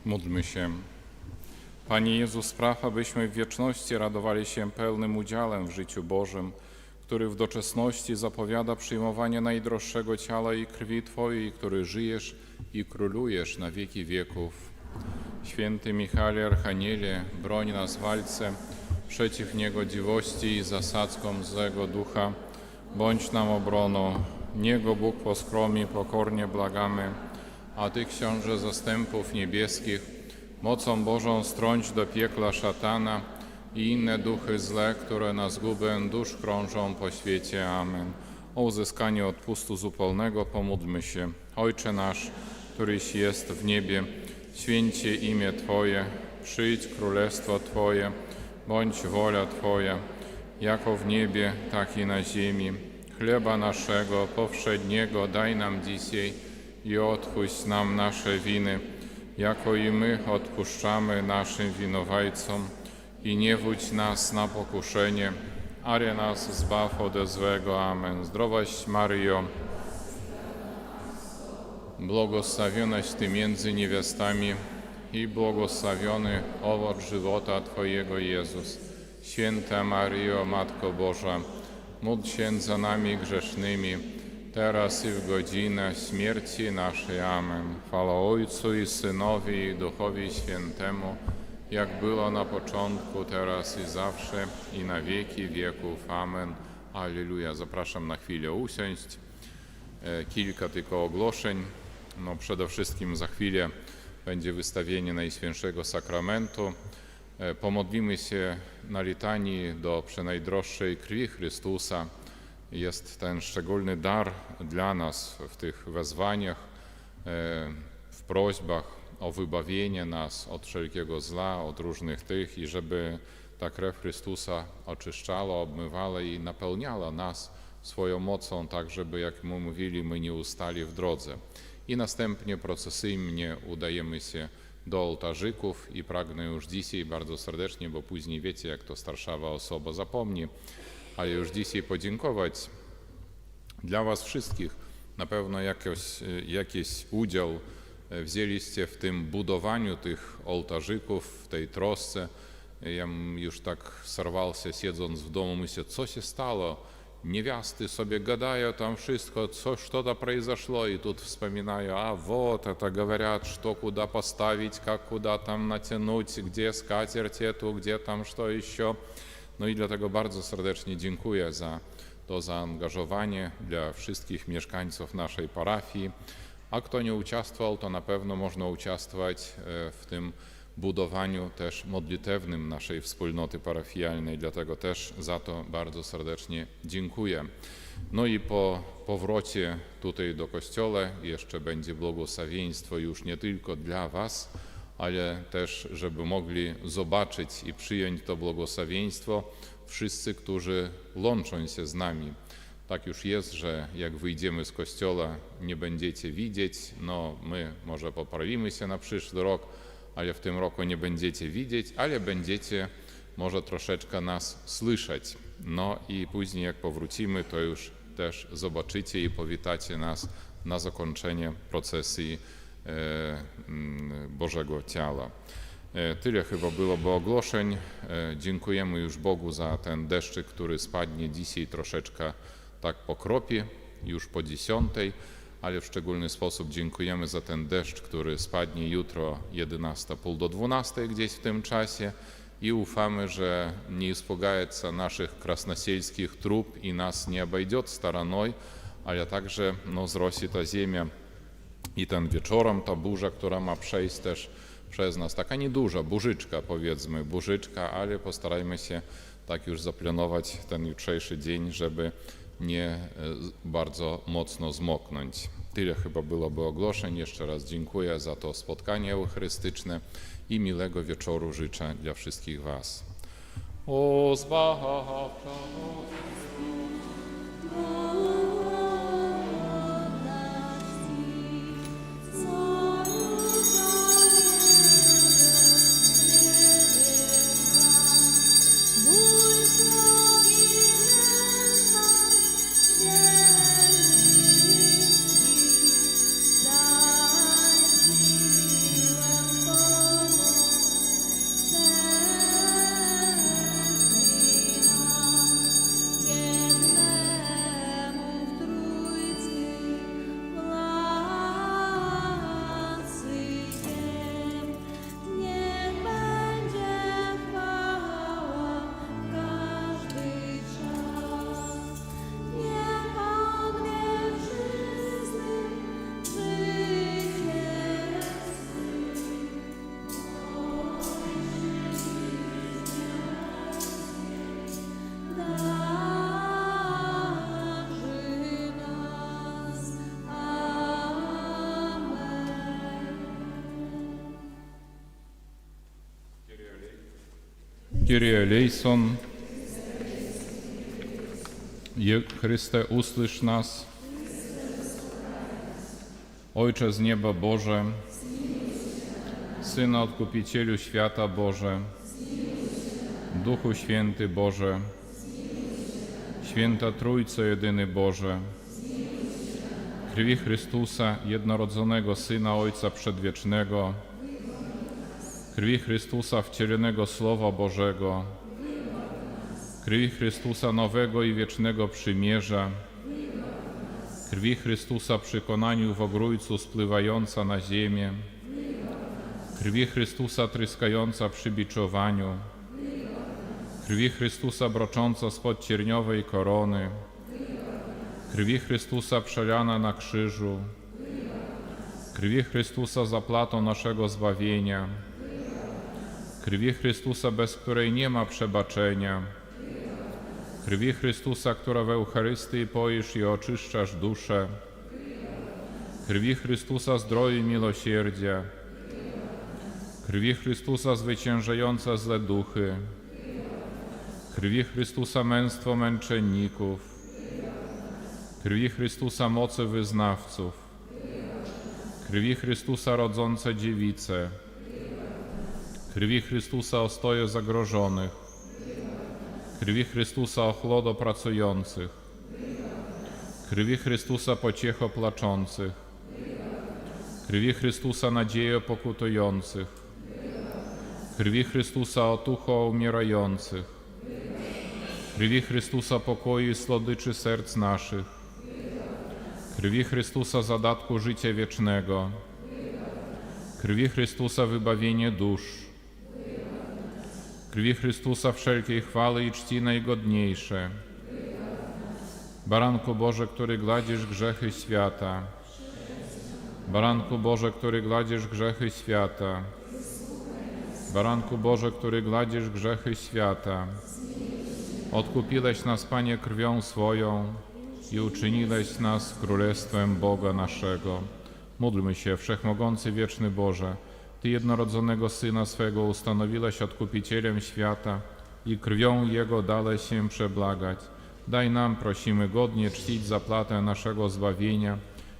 Módlmy się. Panie Jezu, spraw, abyśmy w wieczności radowali się pełnym udziałem w życiu Bożym, który w doczesności zapowiada przyjmowanie najdroższego ciała i krwi Twojej, który żyjesz i królujesz na wieki wieków. Święty Michale Archanielie, broń nas w walce przeciw niegodziwości i zasadzkom złego ducha. Bądź nam obroną, Niego Bóg poskromi, pokornie błagamy. A Ty, Książę zastępów niebieskich, mocą Bożą strąć do piekla szatana i inne duchy złe, które na zgubę dusz krążą po świecie. Amen. O uzyskanie odpustu zupełnego pomódlmy się. Ojcze nasz, któryś jest w niebie, święcie imię Twoje, przyjdź królestwo Twoje, bądź wola Twoja, jako w niebie, tak i na ziemi. Chleba naszego powszedniego daj nam dzisiaj i odpuść nam nasze winy, jako i my odpuszczamy naszym winowajcom. I nie wódź nas na pokuszenie, ale nas zbaw ode złego. Amen. Zdrowaś Maryjo, błogosławionaś Ty między niewiastami i błogosławiony owoc żywota Twojego Jezus. Święta Maryjo, Matko Boża, módl się za nami grzesznymi, teraz i w godzinę śmierci naszej. Amen. Chwała Ojcu i Synowi i Duchowi Świętemu, jak było na początku, teraz i zawsze, i na wieki wieków. Amen. Alleluja. Zapraszam na chwilę usiąść. Kilka tylko ogłoszeń. Przede wszystkim za chwilę będzie wystawienie Najświętszego Sakramentu. Pomodlimy się na litanii do Przenajdroższej Krwi Chrystusa. Jest ten szczególny dar dla nas w tych wezwaniach, w prośbach o wybawienie nas od wszelkiego zła, od różnych tych i żeby ta krew Chrystusa oczyszczała, obmywała i napełniała nas swoją mocą, tak żeby, jak mu mówili, my nie ustali w drodze. I następnie procesyjnie udajemy się do ołtarzyków i pragnę już dzisiaj bardzo serdecznie, bo później wiecie, jak to starszawa osoba zapomni, ale już dzisiaj podziękować dla Was wszystkich. Na pewno jakiś udział wzięliście w tym budowaniu tych ołtarzyków, w tej trosce. Ja już tak sarwался, siedząc w domu, myślę, co się stało? Niewiasty sobie gadają там wszystko, что-то произошло, и тут вспоминаю, вот это говорят, что куда поставить, как куда там натянуть, где скатерть эту, где там что еще. No i dlatego bardzo serdecznie dziękuję za to zaangażowanie dla wszystkich mieszkańców naszej parafii. A kto nie uczestniczył, to na pewno można uczestniczyć w tym budowaniu też modlitewnym naszej wspólnoty parafialnej. Dlatego też za to bardzo serdecznie dziękuję. No i po powrocie tutaj do kościoła jeszcze będzie błogosławieństwo już nie tylko dla Was, ale też, żeby mogli zobaczyć i przyjąć to błogosławieństwo wszyscy, którzy łączą się z nami. tak już jest, że jak wyjdziemy z kościoła, nie będziecie widzieć, no my może poprawimy się na przyszły rok, ale w tym roku nie będziecie widzieć, ale będziecie może troszeczkę nas słyszeć. No i później jak powrócimy, to już też zobaczycie i powitacie nas na zakończenie procesji Bożego Ciała. Tyle chyba byłoby ogłoszeń. Dziękujemy już Bogu za ten deszczyk, który spadnie dzisiaj troszeczkę tak pokropie, już po 10, ale w szczególny sposób dziękujemy za ten deszcz, który spadnie jutro 11, pół do 12 gdzieś w tym czasie i ufamy, że nie испугается naszych krasnosielskich trup i nas nie obejdzie storoną, ale także zrosi ta ziemia i ten wieczorem ta burza, która ma przejść też przez nas, taka nieduża burzyczka, powiedzmy, burzyczka, ale postarajmy się tak już zaplanować ten jutrzejszy dzień, żeby nie bardzo mocno zmoknąć. Tyle chyba byłoby ogłoszeń. Jeszcze raz dziękuję za to spotkanie eucharystyczne i miłego wieczoru życzę dla wszystkich Was. O zbawca Kyrie eleison, Chryste, usłysz nas. Ojcze z nieba Boże, Syna Odkupicielu świata Boże, Duchu Święty Boże, Święta Trójco jedyny Boże, krwi Chrystusa, jednorodzonego Syna Ojca Przedwiecznego, krwi Chrystusa wcielonego Słowa Bożego, krwi Chrystusa nowego i wiecznego przymierza, krwi Chrystusa przy konaniu w ogrójcu spływająca na ziemię, krwi Chrystusa tryskająca przy biczowaniu, krwi Chrystusa brocząca spod cierniowej korony, krwi Chrystusa przelana na krzyżu, krwi Chrystusa zapłatą naszego zbawienia, krwi Chrystusa, bez której nie ma przebaczenia, krwi Chrystusa, która w Eucharystii poisz i oczyszczasz duszę, krwi Chrystusa zdroju i miłosierdzia, krwi Chrystusa zwyciężająca złe duchy, krwi Chrystusa męstwo męczenników, krwi Chrystusa mocy wyznawców, krwi Chrystusa rodzące dziewice, krwi Chrystusa ostoje zagrożonych, krwi Chrystusa ochłodo pracujących, krwi Chrystusa pociecho placzących, krwi Chrystusa nadzieję pokutujących, krwi Chrystusa otucho umierających, krwi Chrystusa pokoju i słodyczy serc naszych, krwi Chrystusa zadatku życia wiecznego, krwi Chrystusa wybawienie dusz, krwi Chrystusa wszelkiej chwały i czci najgodniejsze. Baranku Boże, który gladzisz grzechy świata, Baranku Boże, który gladzisz grzechy świata, Baranku Boże, który gladzisz grzechy świata, odkupiłeś nas, Panie, krwią swoją i uczyniłeś nas królestwem Boga naszego. Módlmy się, Wszechmogący Wieczny Boże, Ty jednorodzonego Syna swego ustanowiłeś odkupicielem świata i krwią Jego dałeś się przeblagać. Daj nam, prosimy, godnie czcić zapłatę naszego zbawienia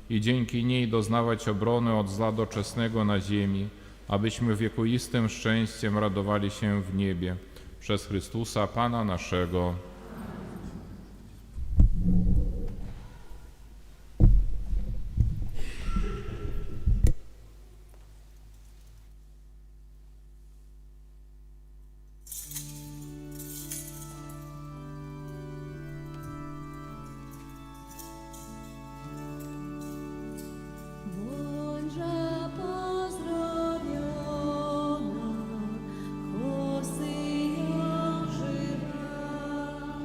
i dzięki niej doznawać obrony od zła doczesnego na ziemi, abyśmy wiekuistym szczęściem radowali się w niebie. Przez Chrystusa Pana naszego. Bądźże pozdrowiona, Hostia żywa.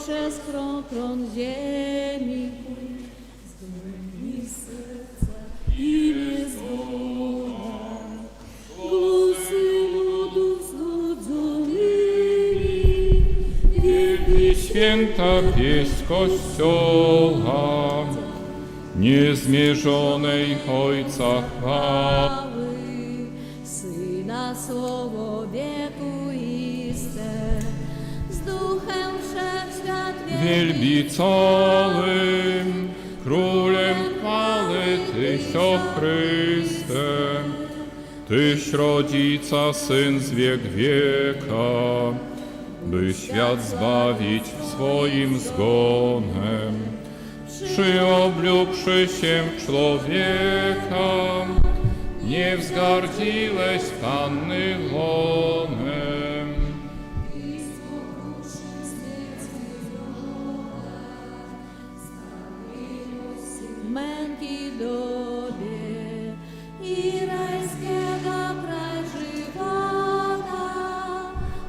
poprzez krokron ziemi. Zdolni serca i niezwolona, głosy ludów znudzonymi. Wielbi święta pieśń Kościoła, niezmierzonej Ojca chwały. Syna słowo wiekuiste, z duchem wszechświat Wielbi całym, Królem chwały Tyś, o Chryste. Tyś rodzica, Syn z wiek wieka, by świat zbawić swoim zgonem. Przyoblióbszy się człowieka, nie wzgardziłeś Panny łonem. męki dobie i rajskiego kraj żywota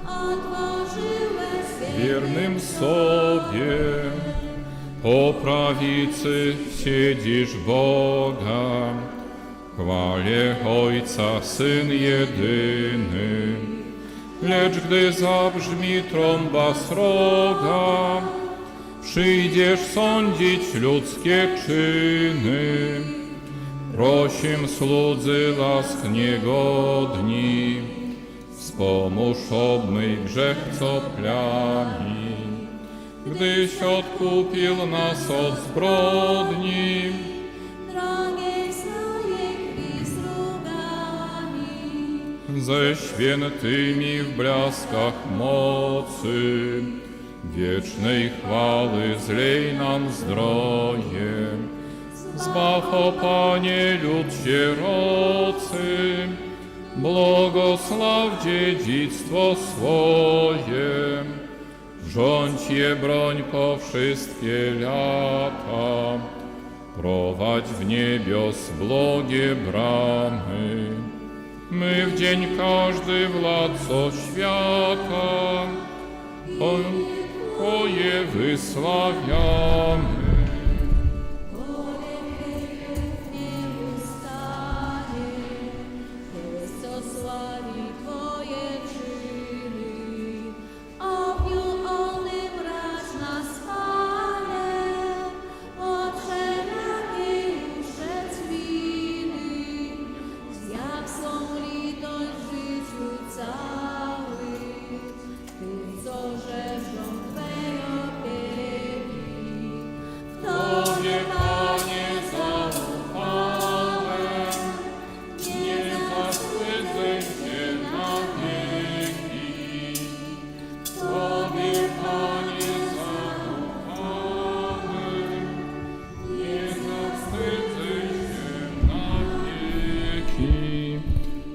otworzyłeś Wiernym sobie po prawicy siedzisz Boga. Chwalię Ojca, Syn jedyny. Lecz gdy zabrzmi trąba sroga, przyjdziesz sądzić ludzkie czyny. Prosim słudzy łask niegodni, wspomóż obmyj grzech, co plami. Gdyś odkupił nas od zbrodni, drogiej swojej krwi strugami. ze świętymi w blaskach mocy, wiecznej chwały zlej nam zdroje. Zbaw, o Panie, lud sierocy, błogosław dziedzictwo swoje. Rządź je, broń po wszystkie lata, prowadź w niebios blogie bramy. My w dzień każdy, władco świata, Twoje wysławiamy. Tobie, Panie, zaufałem, nie zawstydzę się na wieki. Tobie, Panie, zaufałem, nie zawstydzę się na wieki.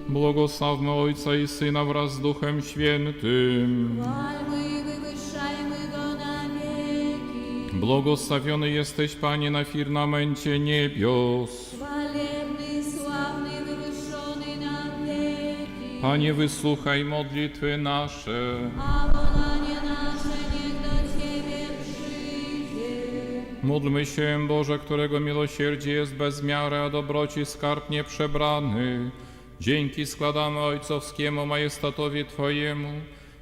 Błogosławmy Ojca i Syna wraz z Duchem Świętym. Błogosławiony jesteś, Panie, na firmamencie niebios. Chwalebny, sławny, wywyższony na wieki. Panie, wysłuchaj modlitwy nasze. A wołanie nasze niech do Ciebie przyjdzie. Módlmy się, Boże, którego miłosierdzie jest bez miary, a dobroci skarb nieprzebrany. Dzięki składamy Ojcowskiemu majestatowi Twojemu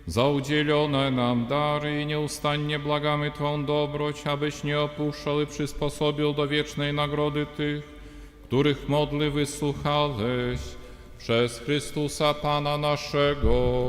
za udzielone nam dary i nieustannie błagamy Twą dobroć, abyś nie opuszczał i przysposobił do wiecznej nagrody tych, których modły wysłuchałeś przez Chrystusa Pana naszego.